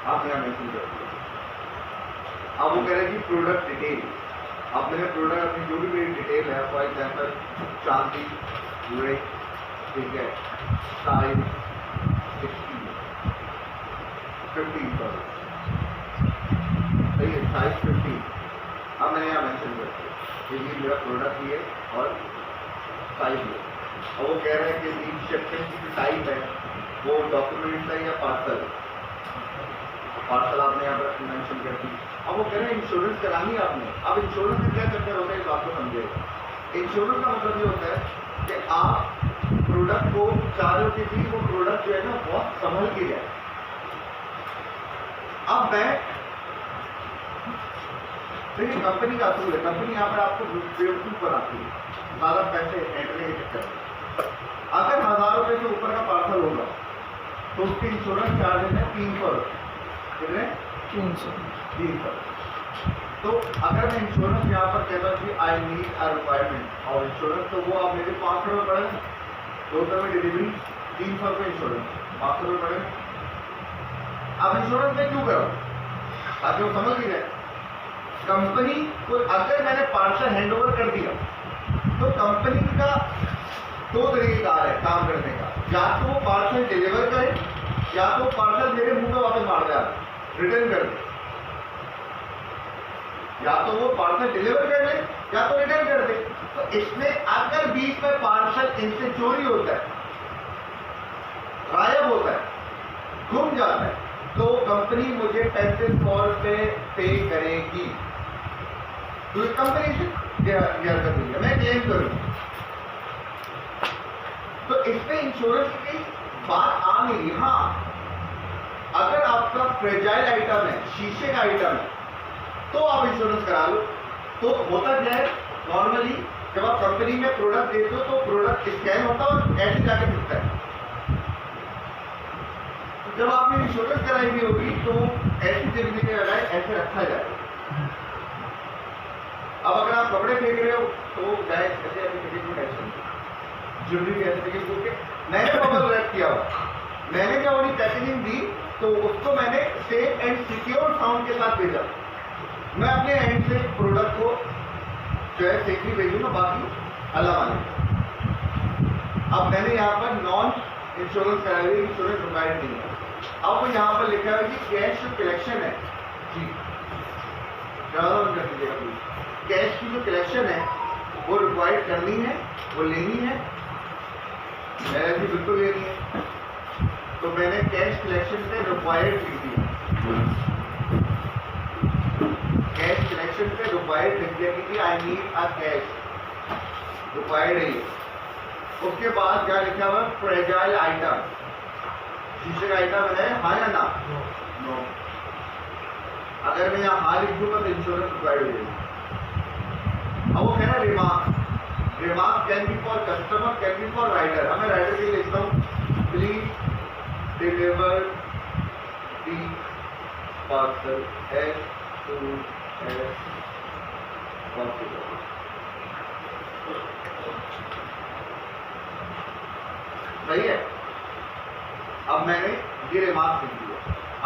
आप यहाँ मेंशन कर दिया। अब वो कह रहे हैं कि प्रोडक्ट डिटेल। अब मैंने प्रोडक्ट अपनी जो भी मेरी डिटेल है, फॉर एग्जाम्पल चांदी, जुड़े, ठीक है, साइज 15 सही है, साइज 15। अब मैंने यहाँ मेंशन कर दिया कि ये मेरा प्रोडक्ट ही है और साइज है। और वो कह रहे हैं कि शिपमेंट की जो टाइप है वो डॉक्यूमेंट है या पार्सल। पार्सल आपने यहाँ पर मेंशन कर दी। अब वो कह रहे हैं इंश्योरेंस करानी है आपने। अब इंश्योरेंस में क्या चक्कर होता है इस बात को समझिएगा। इंश्योरेंस का मतलब ये होता है कि आप प्रोडक्ट को चाह रहे हो कि वो प्रोडक्ट जो है ना बहुत संभल के जाए। अब मैं देखिए कंपनी का असूल है, कंपनी यहाँ पर आपको बेवकूफ बनाती है ज़्यादा पैसे ऐंठने के चक्कर में। अगर 1,000 रुपये से ऊपर का पार्सल होगा तो उसके इंश्योरेंस चार्जेस है 300 रुपये। कितने? 300। तो अगर मैं इंश्योरेंस यहाँ पर कहता हूँ कि आई नीड अ रिक्वायरमेंट और इंश्योरेंस, तो वो आप मेरे 500 रुपये पड़ेगा, 200 में डिलीवरी, 300 रुपये इंश्योरेंस, 500 रुपये पड़ेगा। अब इंश्योरेंस में क्यों करो? ताकि वो समझ ही जाए कंपनी को। अगर मैंने पार्सल हैंड ओवर कर दिया तो कंपनी का 2 तरीकेकार है काम करने का। या तो वो पार्सल डिलीवर करे या तो पार्सल मेरे मुंह पे वापस मार दे, रिटर्न कर दे। या तो वो पार्सल डिलीवर कर ले या तो रिटर्न कर दे। तो इसमें अगर बीच में पार्सल इनसे चोरी होता है, गायब होता है, गुम जाता है, तो कंपनी मुझे 3500 रुपये पे करेगी। तो कंपनी से क्लियर कर दूंगा, मैं क्लेम करूंगा। तो इसमें इंश्योरेंस की बात आ नहीं रही। हाँ, अगर आपका फ्रेजाइल आइटम है, शीशे का आइटम है, तो आप इंश्योरेंस करा लो। तो होता क्या है, नॉर्मली जब आप कंपनी में प्रोडक्ट देते हो तो प्रोडक्ट स्कैन होता है और ऐसे जाके दिखता है। जब आपने इंश्योरेंस कराई हुई होगी तो ऐसी जगह के बजाय ऐसे रखा जाए। अब अगर आप कपड़े फेंक रहे हो तो जाए ऐसे पैकेज में ऐसे, ज्वेलरी भी ऐसे पैकेज करके। मैंने बबल रैप किया हुआ, मैंने जब अपनी पैकेजिंग दी तो उसको मैंने सेफ एंड सिक्योर साउंड के साथ भेजा। मैं अपने एंड से प्रोडक्ट को जो है सेफली भेजूंगा, बाकी अल्लाह माने। अब मैंने यहाँ पर नॉन इंश्योरेंस कराई हुई, इंश्योरेंस रिक्वायर्ड नहीं है। अब यहाँ पर लिखा है कि कैश जो कलेक्शन है जी, ज़्यादा कर दीजिएगा प्लीज। कैश की जो कलेक्शन है वो रिक्वायर्ड करनी है, वो लेनी है, मैंने भी बिल्कुल लेनी है। तो मैंने कैश कलेक्शन पे रिक्वायर्ड लिख दिया, कैश कलेक्शन पे रिक्वायर्ड लिख दिया कि आई नीड अ कैश, रिक्वायर्ड है। उसके बाद क्या लिखा हुआ, फ्रेजाइल आइटम, शीशे का आइटम है, हाँ या ना? नो। अगर मैं यहाँ हाँ लिख दूंगा तो इंश्योरेंस प्रोवाइड हो जाएगी। अब वो कहना remark, remark can be for customer, can be for rider. अब मैं राइडर के लिए लिखता हूँ please deliver the parcel as soon as possible. सही है। अब मैंने ये रिमार्क लिख दिया।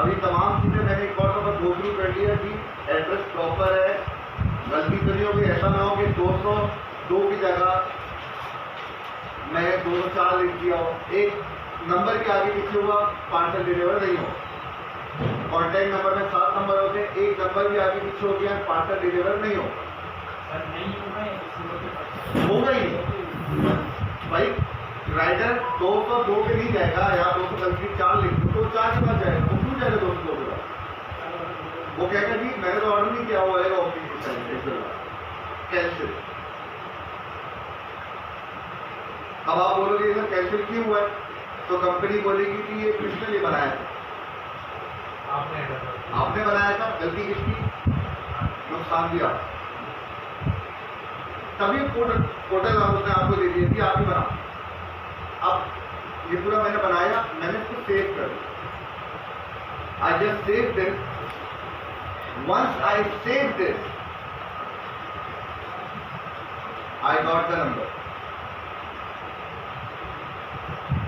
अभी तमाम चीजें मैंने एक और दफा गो थ्रू कर लिया कि एड्रेस प्रॉपर है, गलती तो नहीं होगी। ऐसा ना हो कि 202 की जगह मैं 204 लिख दिया हो, एक नंबर के आगे पीछे हुआ पार्सल डिलीवर नहीं हो। कॉन्टैक्ट नंबर में 7 नंबर होते हैं, एक नंबर भी आगे पीछे हो गया पार्सल डिलीवर नहीं हो, होगा ही नहीं भाई। राइडर 202 पे नहीं जाएगा, या 204 लिख दो तो 4 के पास जाएगा, वो क्यों जाएगा 202 के पास? वो कहेगा जी मैंने तो ऑर्डर नहीं किया हुआ है, कैंसिल। अब आप बोलोगे सर कैंसिल क्यों हुआ है, तो कंपनी बोलेगी कि ये किसने लिए बनाया था? आपने बनाया था, गलती किसकी? नुकसान दिया, तभी पोर्टल उसने आपको दे दिया कि आप ही बनाओ। अब ये पूरा मैंने बनाया, मैंने इसको सेव कर दिया। I just save this. Once I save this, I got the number,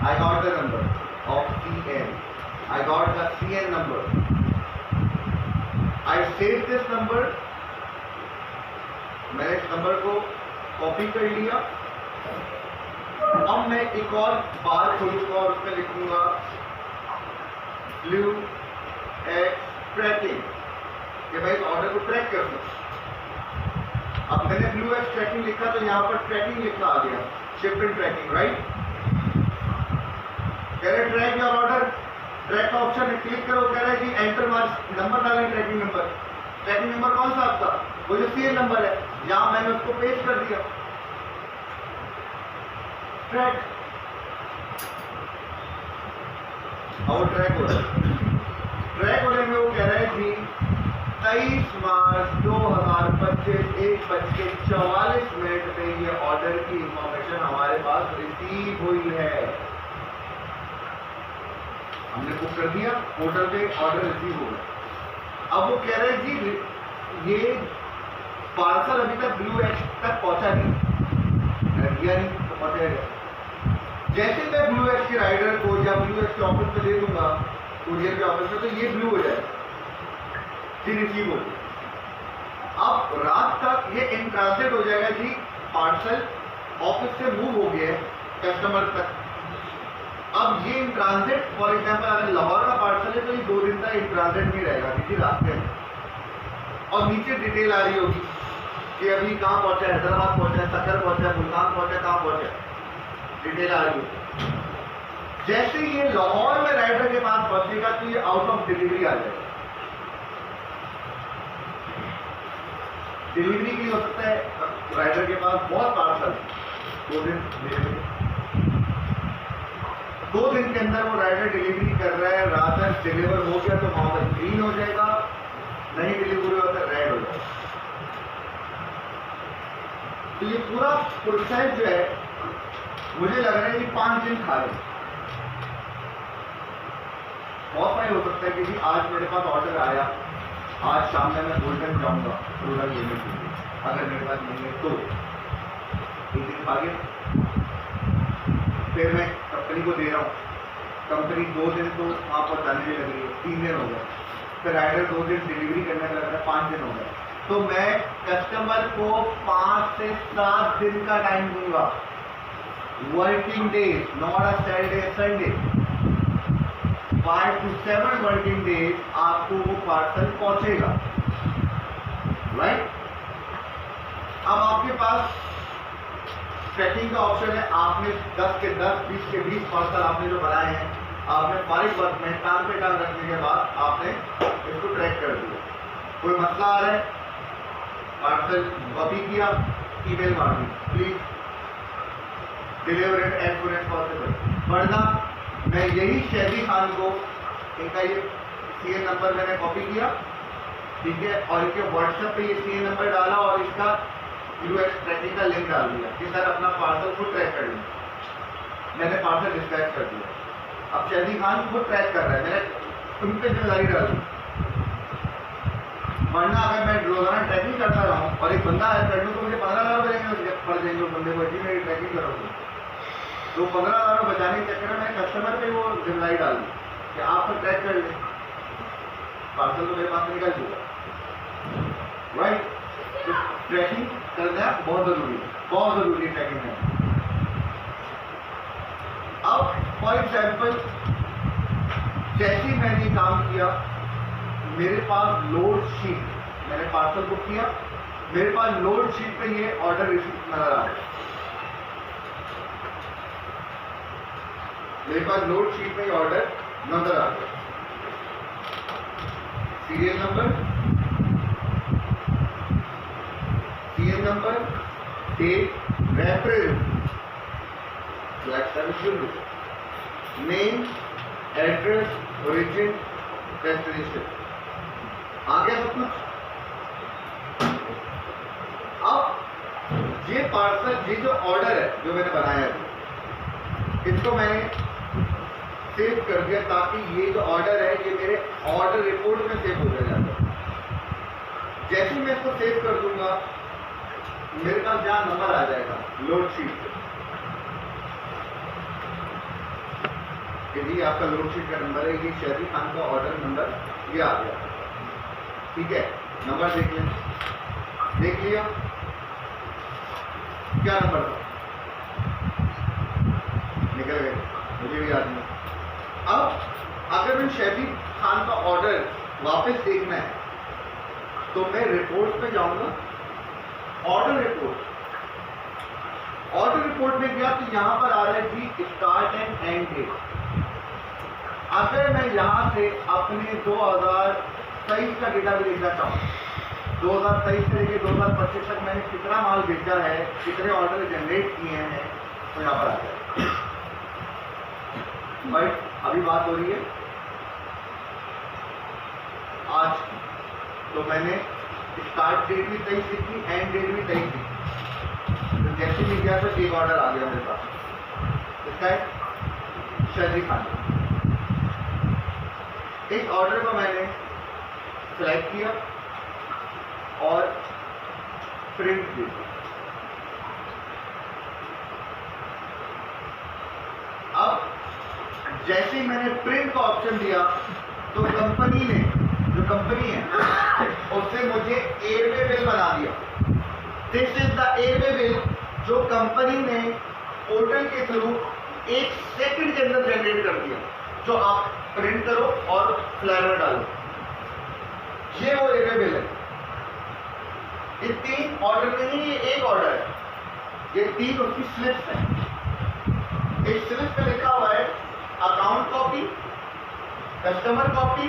I got the number of CN. I got the CN number. I saved this number. मैंने इस नंबर को कॉपी कर लिया। अब मैं एक और बार खोलूंगा और उसमें लिखूंगा ब्लू एक्स ट्रैकिंग, कि भाई इस ऑर्डर को ट्रैक कर सकूं। अब मैंने ब्लू एक्स ट्रैकिंग लिखा तो यहाँ पर ट्रैकिंग लिखा आ गया, शिपमेंट ट्रैकिंग, राइट। कह रहे ट्रैक योर ऑर्डर, ट्रैक का ऑप्शन है, क्लिक करो। कह रहा है कि एंटर मार्क्स नंबर डालें, ट्रैकिंग नंबर। ट्रैकिंग नंबर कौन सा आपका? वो जो सीरियल नंबर है, यहां मैंने उसको पेस्ट कर दिया। ट्रैक, और वो ट्रैक हो रहा है। ट्रैक होने में वो कह रहा है कि 23 मार्च 2025 1:44 पे ये ऑर्डर की इंफॉर्मेशन हमारे पास रिसीव हुई है। हमने बुक कर दिया, पोर्टल पे ऑर्डर रिसीव हो गया। अब वो कह रहे हैं जी ये पार्सल अभी तक ब्लू एक्स तक पहुंचा नहीं, दिया नहीं तो पहुंचाएगा। जैसे मैं ब्लू एक्स के राइडर को या ब्लू एक्स के ऑफिस में दे दूंगा, कुरियर के ऑफिस में, तो ये ब्लू हो जाएगा, फिर रिसीव हो जाएगा। अब रात तक ये इन ट्रांसलेट हो जाएगा जी, पार्सल ऑफिस से मूव हो गया कस्टमर तक। अब ये इन ट्रांजिट, फॉर एग्जाम्पल अगर लाहौर का पार्सल है तो ये 2 दिन तक इन ट्रांजिट में रहेगा किसी रास्ते में, और नीचे डिटेल आ रही होगी कि अभी कहाँ पहुंचा है, हैदराबाद पहुंचा है, सक्कर पहुंचा है, मुल्तान पहुंचा है, कहाँ पहुंचा है, डिटेल आ रही होगी। जैसे ये लाहौर में राइडर के पास पहुंचेगा तो ये आउट ऑफ डिलीवरी आ जाएगा। डिलीवरी की हो सकता है राइडर के पास बहुत पार्सल, 2 दिन डिलीवरी, 2 दिन के अंदर वो राइडर डिलीवरी कर रहा है, रात तक डिलीवर हो गया तो वहां पर ग्रीन हो जाएगा, नहीं डिलीवरी होता है रेड हो जाएगा। तो ये पूरा प्रोसेस जो है मुझे लग रहा है कि 5 दिन खा रहे। बहुत सारे हो सकता है कि आज मेरे पास ऑर्डर आया, आज शाम में मैं गोल्डन जाऊंगा प्रोडक्ट लेने के लिए, अगर मेरे पास नहीं है तो 1 दिन खा गया। फिर मैं कंपनी को दे रहा हूँ, कंपनी 2 दिन तो वहाँ पर जाने में लग रही है, 3 दिन हो गए। फिर राइडर 2 दिन डिलीवरी करने में लग रहा है, 5 दिन हो गए। तो मैं कस्टमर को 5 से 7 दिन का टाइम दूंगा, working days, not a Saturday Sunday. 5 to 7 working days आपको वो पार्सल पहुंचेगा, राइट। अब आपके पास ट्रैकिंग का ऑप्शन है, आपने 10 के 10, 20 के 20 पार्सल आपने जो बनाए हैं, आपने फारिग वक्त में काम पे काम रखने के बाद आपने इसको ट्रैक कर दिया। कोई मसला आ रहा है, पार्सल कॉपी किया, ईमेल मार दी, please deliver it as soon as possible. वरना मैं यही शहरी खान को, इनका ये सीएन नंबर मैंने कॉपी किया, ठीक है, और इनके व्हाट्सएप पे ये सीरियल नंबर डाला और इसका यूएस ट्रैकिंग का लिंक डाल दिया कि सर अपना पार्सल खुद ट्रैक कर लें। मैंने पार्सल डिस्पैच कर दिया। अब शहदी खान खुद ट्रैक कर रहा है, मैंने उन पे जिम्मेदारी डाल दी। वरना अगर मैं रोजाना ट्रैकिंग करता रहा हूँ और एक बंदा ऐड कर लूँ तो मुझे 15,000 रुपये पड़ जाएंगे उस बंदे को, जी मेरी ट्रैकिंग करोगे तो 15,000 बचाने के चक्कर में मैंने कस्टमर पे वो जिम्मेदारी डाल दी कि आप तो ट्रैक कर लें, पार्सल तो मेरे पास से निकल चुका। राइट, तो ट्रैकिंग करना बहुत ज़रूरी है, बहुत ज़रूरी है ट्रैकिंग करना। अब फॉर एग्जाम्पल जैसे ही मैंने काम किया, मेरे पास लोड शीट, मैंने पार्सल बुक किया, मेरे पास लोड शीट पे ये ऑर्डर रिसीव नजर आ रहा है। मेरे पास लोड शीट में ऑर्डर नजर आ गया। Serial number, date, reference, name, address, origin, destination, आ गया सब कुछ। अब ये पार्सल, ये जो ऑर्डर है जो मैंने बनाया है, इसको मैंने सेव कर दिया ताकि ये जो ऑर्डर है ये मेरे ऑर्डर रिपोर्ट में सेव हो जाएगा। जैसे ही मैं इसको सेव कर दूंगा, मेरे पास जहां नंबर आ जाएगा लोड शीट पे, यदि आपका लोड शीट का नंबर है, ये शहदी खान का ऑर्डर नंबर ये आ गया। ठीक है, नंबर देख लें, देख लिया क्या नंबर था, निकल गए, मुझे भी याद नहीं। अब अगर मैं शहदी खान का ऑर्डर वापस देखना है तो मैं रिपोर्ट पे जाऊंगा, ऑर्डर रिपोर्ट, ऑर्डर रिपोर्ट में गया तो यहां पर आ रहा है जी स्टार्ट एंड एंड डेट। अगर मैं यहां से अपने 2023 का डेटा भी देखना चाहूँ, 2023 से लेकर 2025 तक मैंने कितना माल बेचा है, कितने ऑर्डर जनरेट किए हैं, तो यहाँ पर आ जाए। बट अभी बात हो रही है आज की, तो मैंने स्टार्ट डेट भी 23 लिखी, एंड डेट भी 23 लिखी। तो जैसे भी गया तो एक ऑर्डर आ गया मेरे पास, इसका है शहदी खान। इस ऑर्डर को मैंने सेलेक्ट किया और प्रिंट किया। अब जैसे ही मैंने प्रिंट का ऑप्शन दिया तो कंपनी ने, जो कंपनी है उसने मुझे एयरवे बिल बना दिया। This is the airway bill जो कंपनी ने पोर्टल के थ्रू 1 सेकंड के अंदर जनरेट कर दिया, जो आप प्रिंट करो और फ्लायर में डालो। ये वो एयरवे बिल है। ये 3 ऑर्डर नहीं, ये एक ऑर्डर है, ये 3 उसकी स्लिप्स है। इस स्लिप पे लिखा हुआ है अकाउंट कॉपी, कस्टमर कॉपी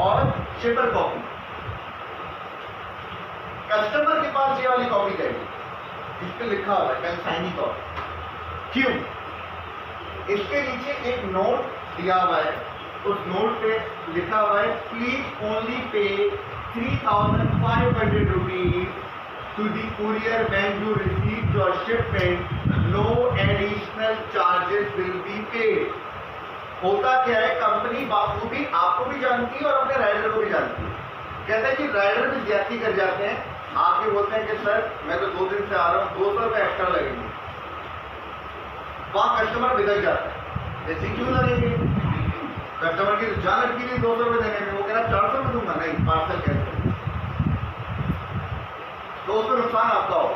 और शिपर कॉपी। कस्टमर के पास ये वाली कॉपी जाएगी, इस पे लिखा हुआ है कंसाइनी कॉपी। क्यों? इसके नीचे एक नोट दिया हुआ है, उस नोट पे लिखा हुआ है please only pay 3,500 rupees to the courier when you receive your shipment, no additional charges will be paid। होता क्या है, कंपनी बाखूबी आपको भी जानती है और अपने राइडर को भी जानती है। कहते हैं कि राइडर भी ज्यादती कर जाते हैं, आके बोलते हैं कि सर मैं तो 2 दिन से आ रहा हूँ, 200 रुपये एक्स्ट्रा लगेंगे। वहां कस्टमर बिगड़ जाता है, ऐसे क्यों लगेंगे, कस्टमर की जान अटकी नहीं 200 रुपये देने में, वो कह रहा 400 में दूंगा, नहीं पार्सल कैंसिल, तो उसमें नुकसान आपका हो।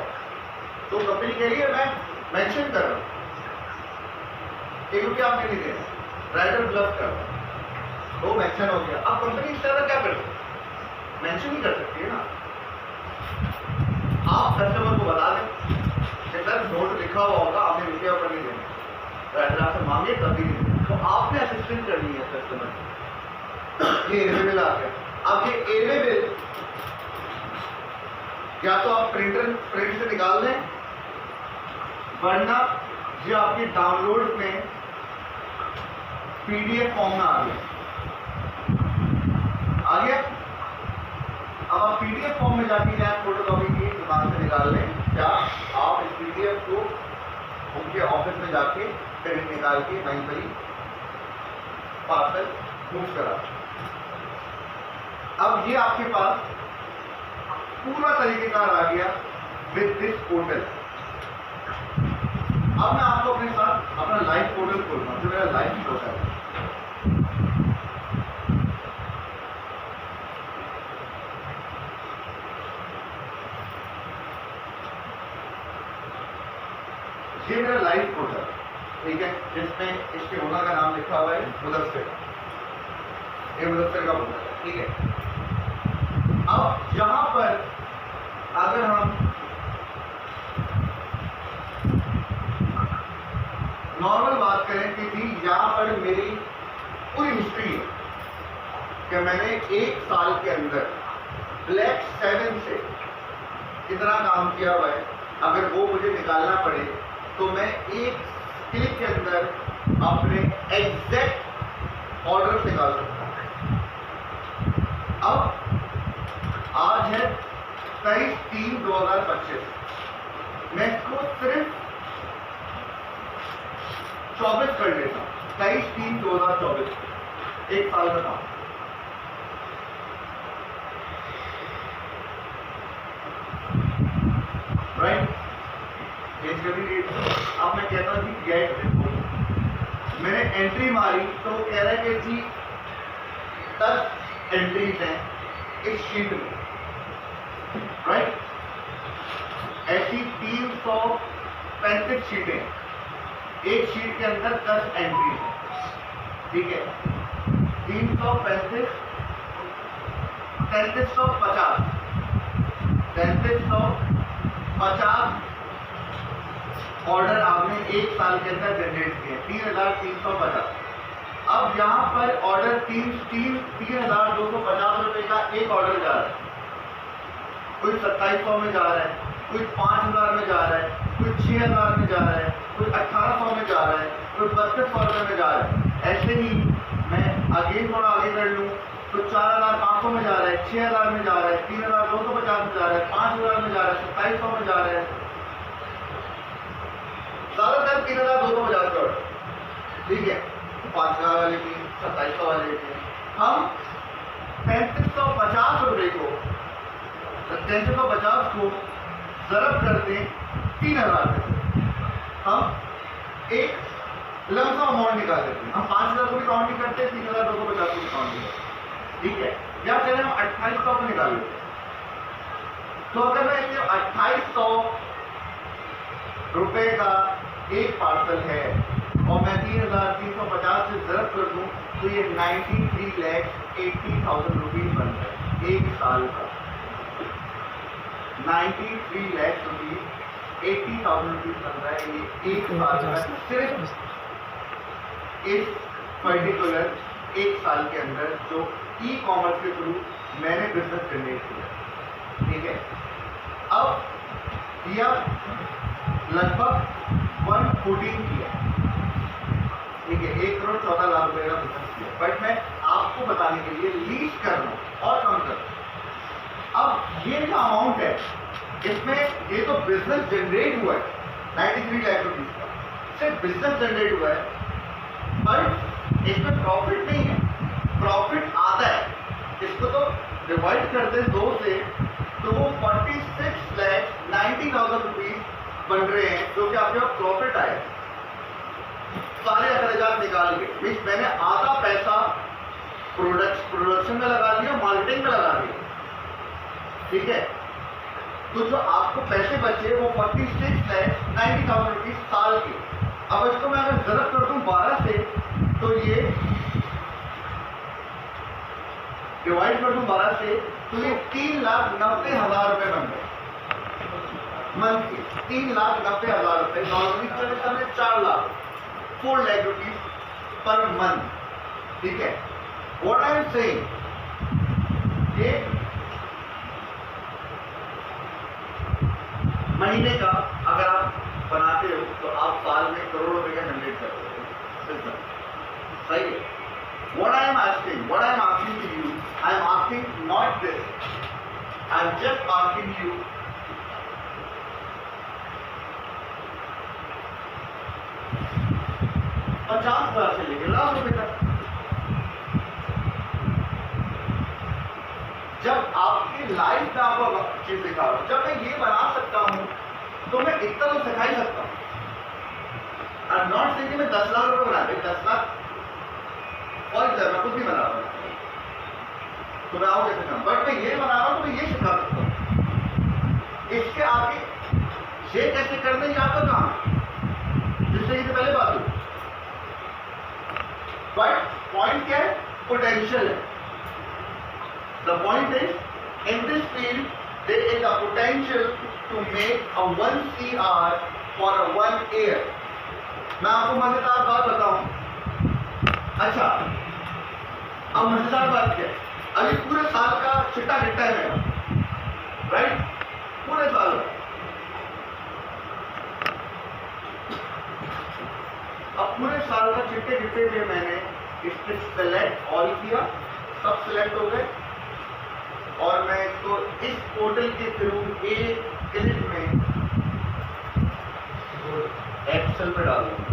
तो कंपनी कह रही है मैं मेंशन कर रहा हूं, 1 रुपया आपने नहीं देना, राइडर ब्लफ कर रहा है, तो मेंशन हो गया। अब कंपनी इस तरह क्या कर सकती है, मेंशन ही कर सकती है ना। आप कस्टमर को बता दें कि सर नोट लिखा हुआ होगा, आपने रुपया ऊपर नहीं देना, राइडर आपसे मांगे तभी नहीं देना, तो आपने असिस्टेंट करनी है कस्टमर। ये एयरवे बिल आ गया। अब ये एयरवे बिल या तो आप प्रिंट से निकाल दें, वरना ये आपकी डाउनलोड में पीडीएफ फॉर्म में आ गया। अब आप पीडीएफ फॉर्म में जाके चाहे फोटोकॉपी की दुकान से निकाल लें, या आप इस पीडीएफ को उनके ऑफिस में जाके प्रिंट निकाल के वहीं पर ही पार्सल मूव करा। अब ये आपके पास पूरा तरीकेकार आ गया विद दिस पोर्टल। अब मैं आपको अपने साथ अपना लाइव पोर्टल खोलता हूं, जो मेरा लाइव पोर्टल है। ये मेरा लाइव पोर्टल, ठीक है, जिसमें इसके ओनर का नाम लिखा हुआ है मुदस्सिर। ये मुदस्सिर का पोर्टल है, ठीक है। अब यहां पर अगर हम नॉर्मल बात करें कि जी यहां पर मेरी पूरी हिस्ट्री है कि मैंने 1 साल के अंदर ब्लैक 7 से कितना काम किया हुआ है, अगर वो मुझे निकालना पड़े तो मैं एक क्लिक के अंदर अपने एग्जैक्ट ऑर्डर निकाल सकता हूं। अब आज है 23/3/2025, मैं इसको सिर्फ 24 कर लेता हूं। 23/3/2024, 1 साल का काम। राइट, अब मैं कहता हूं कि गेट रिपोर्ट, मैंने एंट्री मारी तो वो कह रहा है कि जी 10 एंट्रीज हैं इस शीट में। राइट, ऐसी 335 शीटें, एक शीट के अंदर 10 एंट्रीज हैं, ठीक है। 335, 3350 ऑर्डर आपने 1 साल के अंदर जनरेट किए, 3350। अब यहाँ पर ऑर्डर 3,250 रुपए का एक ऑर्डर जा रहा है, कोई 2700 में जा रहा है, कोई 5000 में जा रहा है, कोई 6000 में जा रहा है, कोई 1800 में जा रहा है, कोई 3200 रुपये में जा रहा है। ऐसे ही मैं अगेन थोड़ा आगे कर लूँ तो 4500 में जा रहा है, 6000 में जा रहा है, 3250 में जा रहा है, 5000 में जा रहा है, 2700 में जा रहा है, ज्यादातर 3250 का ऑर्डर, ठीक है। 5000 वाले की, 2700 वाले की, हम 3550 रुपये को 3350 को ज़रब कर दें 3000 से, हम एक लमसम अमाउंट निकाल देते हैं। हम 5000 को भी काउंट नहीं करते, 3250 को भी काउंट नहीं करते, ठीक है। या चले हम 2800 को निकाल लेते हैं। तो अगर मैं ये 2800 रुपए का एक पार्सल है और मैं 3350 से ज़रब कर दूं तो ये 93,80,000 रुपीज बन रहा है एक साल का। 93,80,000 रुपीज बन रहा है ये एक साल का, सिर्फ इस पर्टिकुलर 1 साल के अंदर जो ई कॉमर्स के थ्रू मैंने बिजनेस जनरेट किया, ठीक है। अब किया लगभग 114 किया, ठीक है, 1,14,00,000 रुपए का बिजनेस किया, बट मैं आपको बताने के लिए लीज कर रहा हूँ और कम कर रहा हूँ। अब ये जो अमाउंट है इसमें ये तो बिजनेस जनरेट हुआ है 93 लाख रुपीज का, सिर्फ बिजनेस जनरेट हुआ है, बट इसमें प्रॉफिट नहीं है। प्रॉफिट आता है, इसको तो डिवाइड करते हैं 2 से तो वो 46,90,000 रुपीज बन रहे हैं, जो कि आपके पास प्रॉफिट आए सारे अखराजात निकाल के। मीन्स मैंने आधा पैसा प्रोडक्शन में लगा दिया, मार्केटिंग में लगा दिया, ठीक है। तो जो आपको पैसे बचे वो 46,90,000 रुपीज साल के। अब इसको मैं अगर ज़रब कर दूं 12 से तो ये डिवाइड कर दूं 12 से तो ये 3,90,000 रुपए बन गए मंथ के। 3,90,000 रुपए नॉर्मली चले समय 4 lakh 4 lakh rupees per month, ठीक है। व्हाट आई एम सेइंग, ये महीने का अगर आप बनाते हो तो आप साल में करोड़ों रुपए का जनरेट करते हो, सही है। What I am asking to you, I am asking not this, I'm just asking you, $50,000 से लेकर लाख रुपए तक। जब आपकी लाइफ में आपको चीज दिखा रहा हूं, जब मैं ये बना सकता हूं तो मैं इतना तो सिखा ही सकता हूं। आई एम नॉट सेइंग कि मैं 10 लाख रुपए बना दे, 10 लाख फॉर एग्जाम्पल कुछ भी बना रहा हूं तो मैं आऊँ कैसे काम, बट मैं ये बना रहा हूं तो मैं ये सिखा सकता हूँ। इसके आगे ये कैसे करना ये आपका काम है, जिससे ये पहले बात हुई। बट पॉइंट क्या है, पोटेंशियल है। The point is in this field there is a potential to make a 1 CR for a 1 year। मैं आपको मजेदार बात बताऊं। अच्छा, अब मजेदार बात क्या है, अभी पूरे साल का चिट्टा गिट्टा है मेरा, राइट, पूरे साल का। अब पूरे साल का चिट्टे गिट्टे में मैंने इसके सेलेक्ट ऑल किया, सब सिलेक्ट हो गए और मैं इसको इस पोर्टल के थ्रू एक क्लिक में एक्सेल पे डाल दूंगा।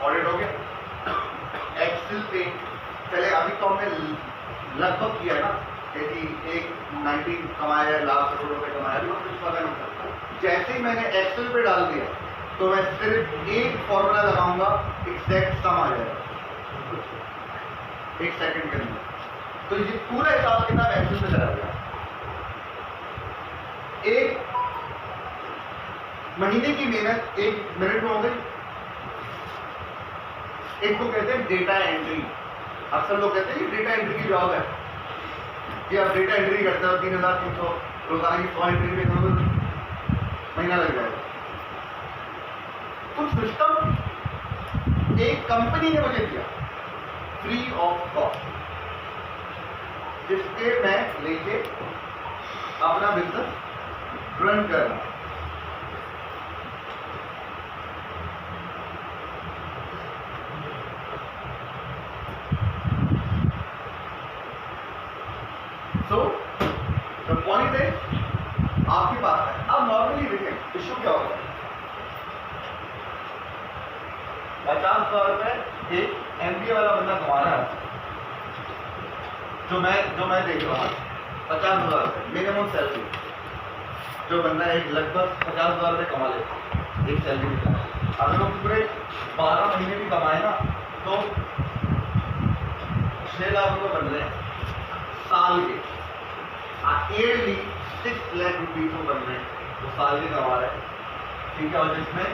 ऑडिट हो गया एक्सेल पे। चले अभी तो हमने लगभग किया ना कि एक 90 कमाया, लाख करोड़ रुपए कमाया, अभी कुछ पता नहीं चलता। जैसे ही मैंने एक्सेल पे डाल दिया तो मैं सिर्फ एक फॉर्मूला लगाऊंगा, एग्जैक्ट सम आ जाएगा 1 सेकंड के अंदर। तो ये पूरा हिसाब किताब एक्सेल में चला गया। एक महीने की मेहनत 1 मिनट में हो गई। एक को कहते हैं डेटा एंट्री। अक्सर लोग कहते हैं कि डेटा एंट्री की जॉब है कि आप डेटा एंट्री करते हो, 3,300 रोजाना की 100 एंट्री में करोगे, महीना लग जाएगा। कुछ सिस्टम एक कंपनी ने मुझे दिया फ्री ऑफ कॉस्ट, जिसके मैं लेके अपना बिजनेस रन कर रहा हूं। सो द पॉइंट है आपके पास है। अब नॉर्मली देखें इश्यू क्या होता है, 50,000 रुपए एक MBA वाला बंदा कमा रहा है, जो मैं देख रहा हूँ 50,000 रुपए मिनिमम सैलरी, जो बंदा एक लगभग 50,000 रुपए कमा लेता एक सैलरी निकाल। अगर वो पूरे 12 महीने भी कमाए ना तो 6 लाख रुपए बन रहे हैं साल के। ईयरली 6 लाख रुपीज को बन रहे हैं, तो साल के कमा रहे हैं, ठीक है। और जिसमें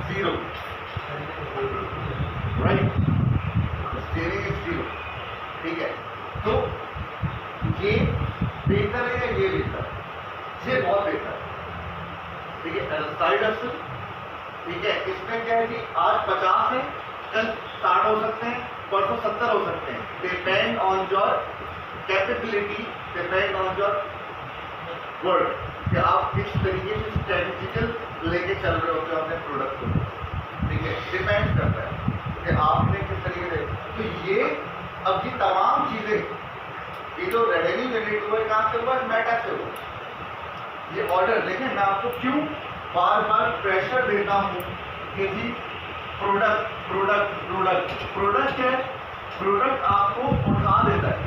zero, right, saving is zero, ठीक है। तो ये बेहतर है या ये बेहतर है? ये बहुत बेहतर है, ठीक है। साइड हसल, ठीक है। इसमें क्या है कि आज 50 है, कल 60 हो सकते हैं, परसों 70 हो सकते हैं। Depend on your capability, depend on your work, कि आप किस तरीके से स्ट्रेटेजिकल लेके चल रहे होते हो अपने प्रोडक्ट को, ठीक है। डिपेंड करता है कि आपने किस तरीके से। तो ये अब ये तमाम चीजें, ये जो रेवेन्यू जनरेट हुआ है कहाँ से हुआ है, मेटा से हुआ। ये ऑर्डर देखें, मैं आपको क्यों बार बार प्रेशर देता हूँ कि जी प्रोडक्ट प्रोडक्ट प्रोडक्ट प्रोडक्ट क्या है, प्रोडक्ट आपको उठा देता है,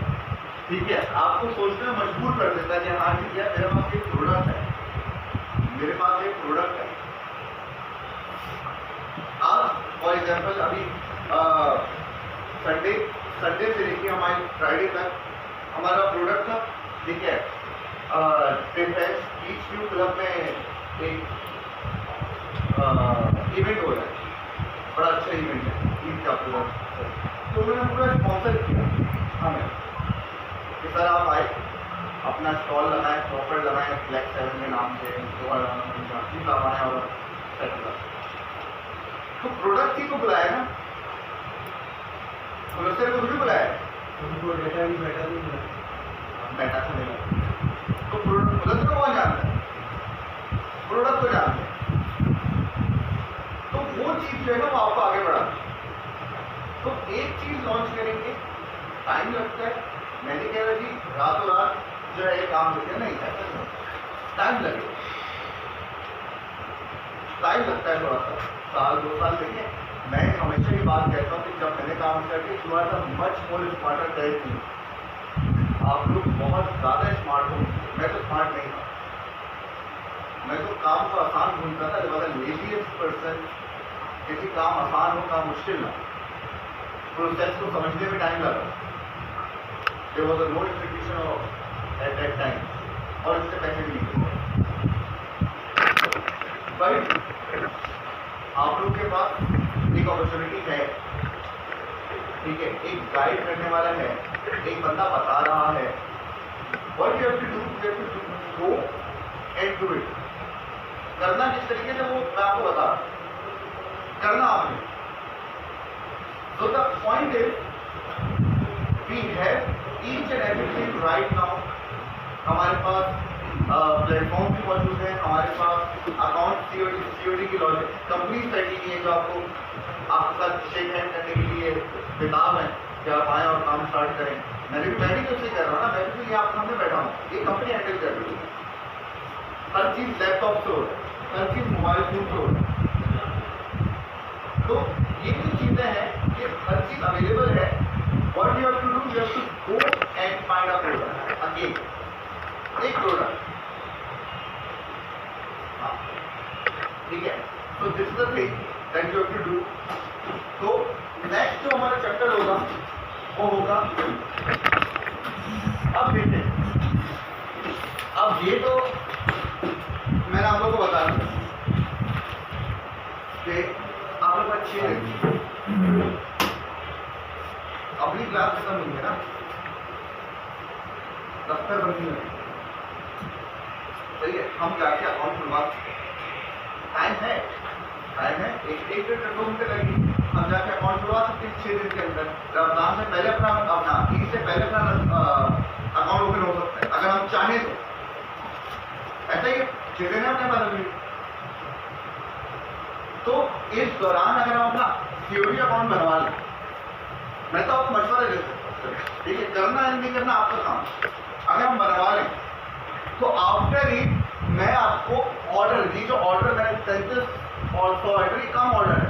ठीक है, आपको सोचने में मजबूर कर देता है कि हाँ ठीक है मेरे पास एक प्रोडक्ट है, मेरे पास एक प्रोडक्ट है। आज फॉर एग्जाम्पल अभी संडे से लेके हमारी फ्राइडे तक हमारा प्रोडक्ट था, ठीक है। ईच व्यू क्लब में एक इवेंट हो रहा है, बड़ा अच्छा इवेंट है ईद का पूरा, तो उन्होंने पूरा स्पॉन्सर किया हमें कि सर आप आए, अपना स्टॉल लगाएं, प्रॉपर लगाएं, फ्लैग 7 के नाम से लगाएं और सेट लगाएं। तो प्रोडक्ट ही को बुलाया ना, प्रोडक्टर को भी बुलाया, उनको डेटा भी बेटा भी बुलाया, बेटा से मिला। तो प्रोडक्ट को कौन जानता है, प्रोडक्ट को जानते हैं। तो वो चीज़ जो है ना वो आपको तो एक चीज लॉन्च करेंगे, टाइम लगता है। मैंने कह रहा जी रातों रात जो है ये काम हो गया, नहीं ऐसा नहीं, टाइम लगेगा, टाइम लगता है थोड़ा सा, साल 2 साल लेंगे। मैं हमेशा ये बात कहता हूँ कि जब मैंने काम किया कि you are the much more smarter that me, आप लोग बहुत ज़्यादा स्मार्ट हो, मैं तो स्मार्ट नहीं था, मैं तो काम को आसान ढूंढता था, जब अगर लेजीएस्ट पर्सन, किसी काम आसान हो काम मुश्किल ना, प्रोसेस को समझने में टाइम लगा, there was no expectation of at that time, और इससे पैसे भी नहीं मिले। बट आप लोग के पास एक अपॉर्चुनिटी है, ठीक है, एक गाइड करने वाला है, एक बंदा बता रहा है what you have to do, go and do it, करना किस तरीके से वो मैं आपको बता रहा हूं, करना आपने। So the point is we have each and everything right now, हमारे पास प्लेटफॉर्म भी मौजूद है, हमारे पास अकाउंट सीओडी की लॉजिक कंपनीज बैठी हुई है जो आपको आपके साथ शेक हैंड करने के लिए किताब है कि आप आएँ और काम स्टार्ट करें। मैं भी तो कर रहा हूँ ना, मैं भी आपके सामने बैठा हूँ, ये कंपनी हैंडल कर रही है, हर चीज़ लैपटॉप से हो रहा है, हर चीज़ मोबाइल फोन से हो रहा है। तो ये जो चीज़ें हैं ये हर चीज़ अवेलेबल है। What you have to do, you have to go and find a product, again एक प्रोडक्ट, ठीक है। तो this is the thing that you have to do. तो नेक्स्ट जो हमारा चैप्टर होगा वो होगा, अब देखते हैं, अब ये तो मैंने आप लोगों को बता दिया कि आप लोग अच्छे रहेंगे, अपनी क्लास खत्म हुई है ना, दफ्तर बंदी है, सही है, हम जाके अकाउंट खुलवा सकते हैं, टाइम है, एक 2 घंटे लगेगी, हम जाके अकाउंट खुलवा सकते हैं 6 दिन के अंदर। रमजान से पहले अपना ईद से पहले अपना अकाउंट ओपन हो सकता है अगर हम चाहें तो, ऐसा ही 6 दिन है अपने पास अभी। तो इस दौरान अगर हम अपना सीओडी अकाउंट बनवा लें, मैं तो आपको मशवरा दे सकता हूँ, ठीक है, करना है नहीं करना आपका काम, अगर हम बनवा लें तो आफ्टर ही मैं आपको ऑर्डर दी, जो ऑर्डर मैंने 35 और 100 ऑर्डर, ये कम ऑर्डर है,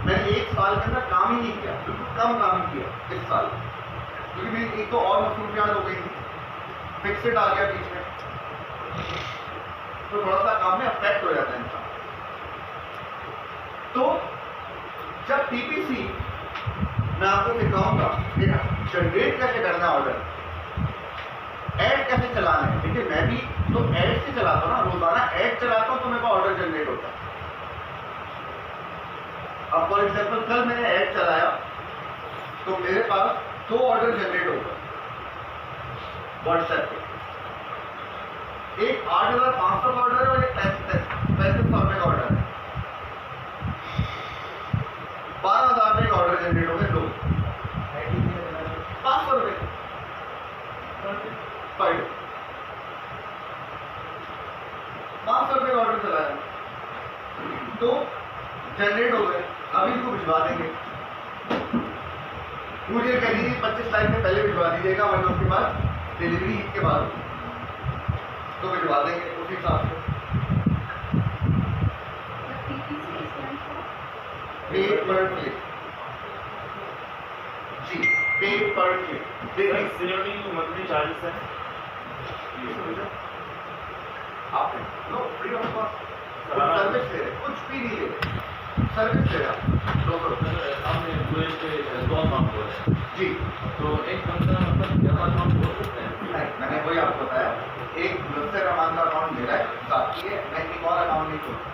मैंने 1 साल के अंदर काम ही नहीं किया, बिल्कुल कम काम किया इस साल, क्योंकि मेरी एक तो और मसरूफियात हो गई थी, फिक्सड आ गया बीच में, तो थोड़ा सा काम में अफेक्ट हो जाता है इंसान। तो जब पीपीसी मैं आपको सिखाऊंगा जनरेट कैसे करना है ऑर्डर, ऐड कैसे चलाना है, देखिए मैं भी तो ऐड से चलाता हूँ ना, रोजाना ऐड चलाता हूँ तो मेरे को ऑर्डर जनरेट होता है। अब फॉर एग्जाम्पल कल मैंने ऐड चलाया तो मेरे पास 2 ऑर्डर जनरेट होगा व्हाट्सएप पे, एक 8,500 का ऑर्डर है और एक 3500 रुपये का ऑर्डर है, 12,000 रुपये का ऑर्डर जनरेट हो गए, 2 500 रुपये पर डे, 500 रुपये का ऑर्डर चलाया तो जनरेट हो गए। अभी इसको भिजवा देंगे, मुझे कहीं 25 तारीख से पहले भिजवा दीजिएगा, वरना उसके बाद डिलीवरी ईद के बाद तो भिजवा देंगे उसी हिसाब से। पे पर क्लिक, जी पे पर क्लिक, देखिए सीओडी की मंथली चार्जेस है आपने no free of cost service दे रहे, कुछ भी नहीं ले रहे, सर्विस दे रहा 200 रुपये। आपने पूरे पे 2 अकाउंट बोले जी, तो एक बंदा मतलब ज़्यादा अकाउंट बोल सकते हैं? नहीं मैंने वही आपको बताया, एक मुझसे रहमान का अकाउंट मेरा है, बाकी है मैं एक और अकाउंट नहीं खोलता,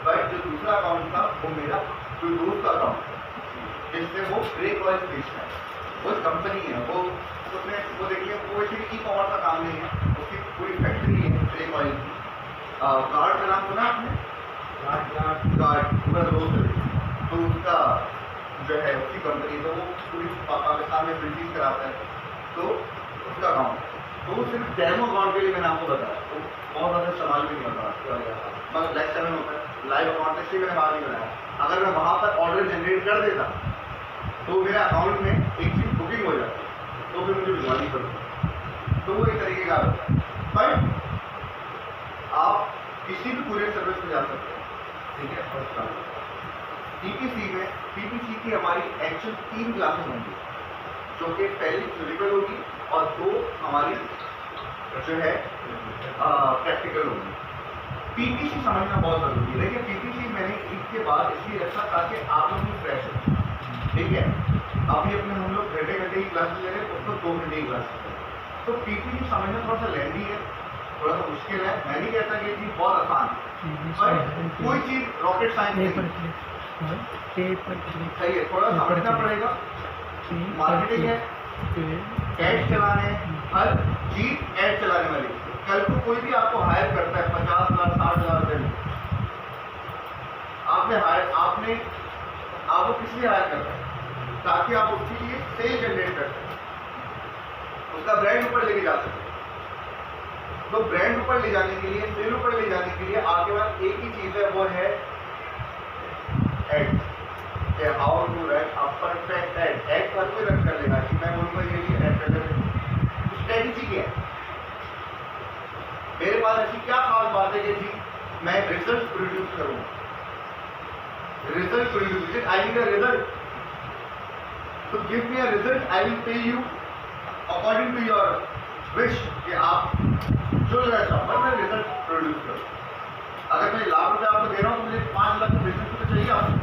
बट जो दूसरा अकाउंट था वो मेरा कोई दोस्त का अकाउंट है, जिससे वो ब्रेक वॉइस बेचता है, वो कंपनी है, वो उसमें वो देखिए वो एक्चुअली ई कॉमर्स का काम नहीं है, उसकी पूरी फैक्ट्री है ब्रेक ऑयल की। कार्ड का नाम सुना आपने? कार्ड पूरा दोस्त है, तो उसका जो है उसकी कंपनी, तो वो पूरी पाकिस्तान में बिल्डिंग कराता है, तो उसका अकाउंट, तो वो सिर्फ डेमो अकाउंट के लिए मैंने आपको बताया, तो बहुत ज़्यादा इस्तेमाल भी नहीं होता, बस लाइव 7 होता है, लाइव अकाउंट इसलिए मैंने बाहर नहीं बनाया। अगर मैं वहाँ पर ऑर्डर जनरेट कर देता तो मेरे अकाउंट में एक चीज बुकिंग हो जाती है, तो फिर मुझे भिजवानी पड़ती है। तो वो एक तरीके का होता है। बट आप किसी भी कुरियर सर्विस में जा सकते हैं, ठीक है। फर्स्ट काम पीपीसी में, पीपीसी की हमारी एक्चुअल 3 क्लासेस होंगी, जो कि पहली फिजिकल होगी और 2 हमारी जो है प्रैक्टिकल होगी। पीपीसी समझना बहुत जरूरी है। देखिए पीपीसी मैंने इसके बाद इसलिए रखा ताकि आप लोग भी फ्रेश हो, ठीक है। अभी अपने हम लोग घंटे की क्लास ले रहे हैं, उसको 2 घंटे की क्लास ले रहे हैं। तो पीपीसी समझना थोड़ा सा लेंदी है, थोड़ा सा मुश्किल है। मैं नहीं कहता कि ये चीज़ बहुत आसान है, पर कोई चीज़ रॉकेट साइंस नहीं सही है, थोड़ा समझना पड़ेगा। मार्केटिंग है, एड चलाने हैं, हर चीज एड चलाने वाली। कल को कोई भी आपको हायर करता है 50 लाख 60 लाख रुपए में, आपको किस लिए हायर कर रहा है? ताकि आप उसके लिए सेल जनरेट कर सकें, उसका ब्रांड ऊपर लेके जा सकें। तो ब्रांड ऊपर ले जाने के लिए, सेल ऊपर ले जाने के लिए आपके पास एक ही चीज है, वो है ad. How to write a perfect ad. Ad हर कोई रन कर लेगा कि मैं बोलूँगा ये एड कर लेगा। स्ट्रेटेजी क्या है? मेरे पास ऐसी क्या खास बात है कि जी मैं रिजल्ट प्रोड्यूस करूँगा, result produce, I need a result, तो give me a result, I will pay you according to your wish कि आप जो लेना चाहो, मैं रिजल्ट प्रोड्यूस करूँ। अगर मैं लाख रुपये आपको दे रहा हूँ तो मुझे 5 लाख का बिजनेस तो चाहिए आपको।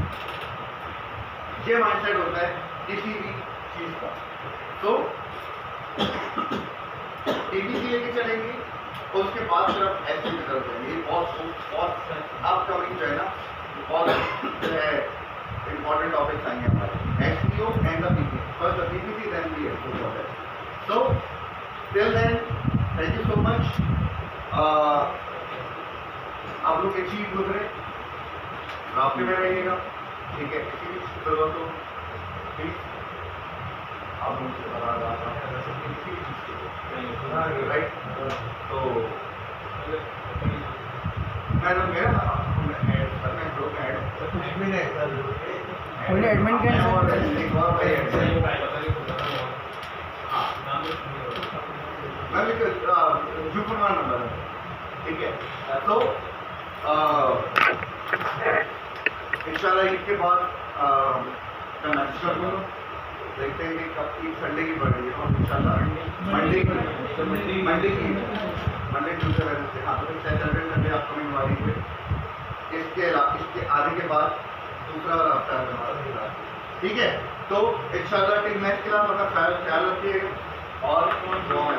ये माइंडसेट होता है किसी भी चीज का। तो टीबीसी लेके चलेंगे और उसके बाद सिर्फ एससी की तरफ जाएंगे। ये बहुत अपकमिंग जो है ना, बहुत जो है इम्पोर्टेंट टॉपिक्स आएंगे हमारे, SEO and the PPC. First the PPC then we SEO. So till then thank you so much. आप लोग एक चीज गुजरे, रास्ते में रहिएगा, ठीक है। किसी भी जरूरत हो प्लीज आप मुझसे बता रहा राइट। तो मैं तो मेरा ग्रुप में only admin can और एक और भाई मैं जुकुमान नंबर है, ठीक है। तो इंशाल्लाह ईद के बाद मैं मैसेज कर दूँगा, देखते हैं कि कब की संडे की पड़ रही है और इंशाल्लाह मंडे की ट्यूसडे वेडनेसडे, हाँ तो सैटरडे संडे अपकमिंग वाली है। इसके आगे के बाद दूसरा वाला हफ्ता है हमारा, ठीक है। तो इंशाल्लाह टिल नेक्स्ट क्लास अपना ख्याल रखिएगा और दुआ में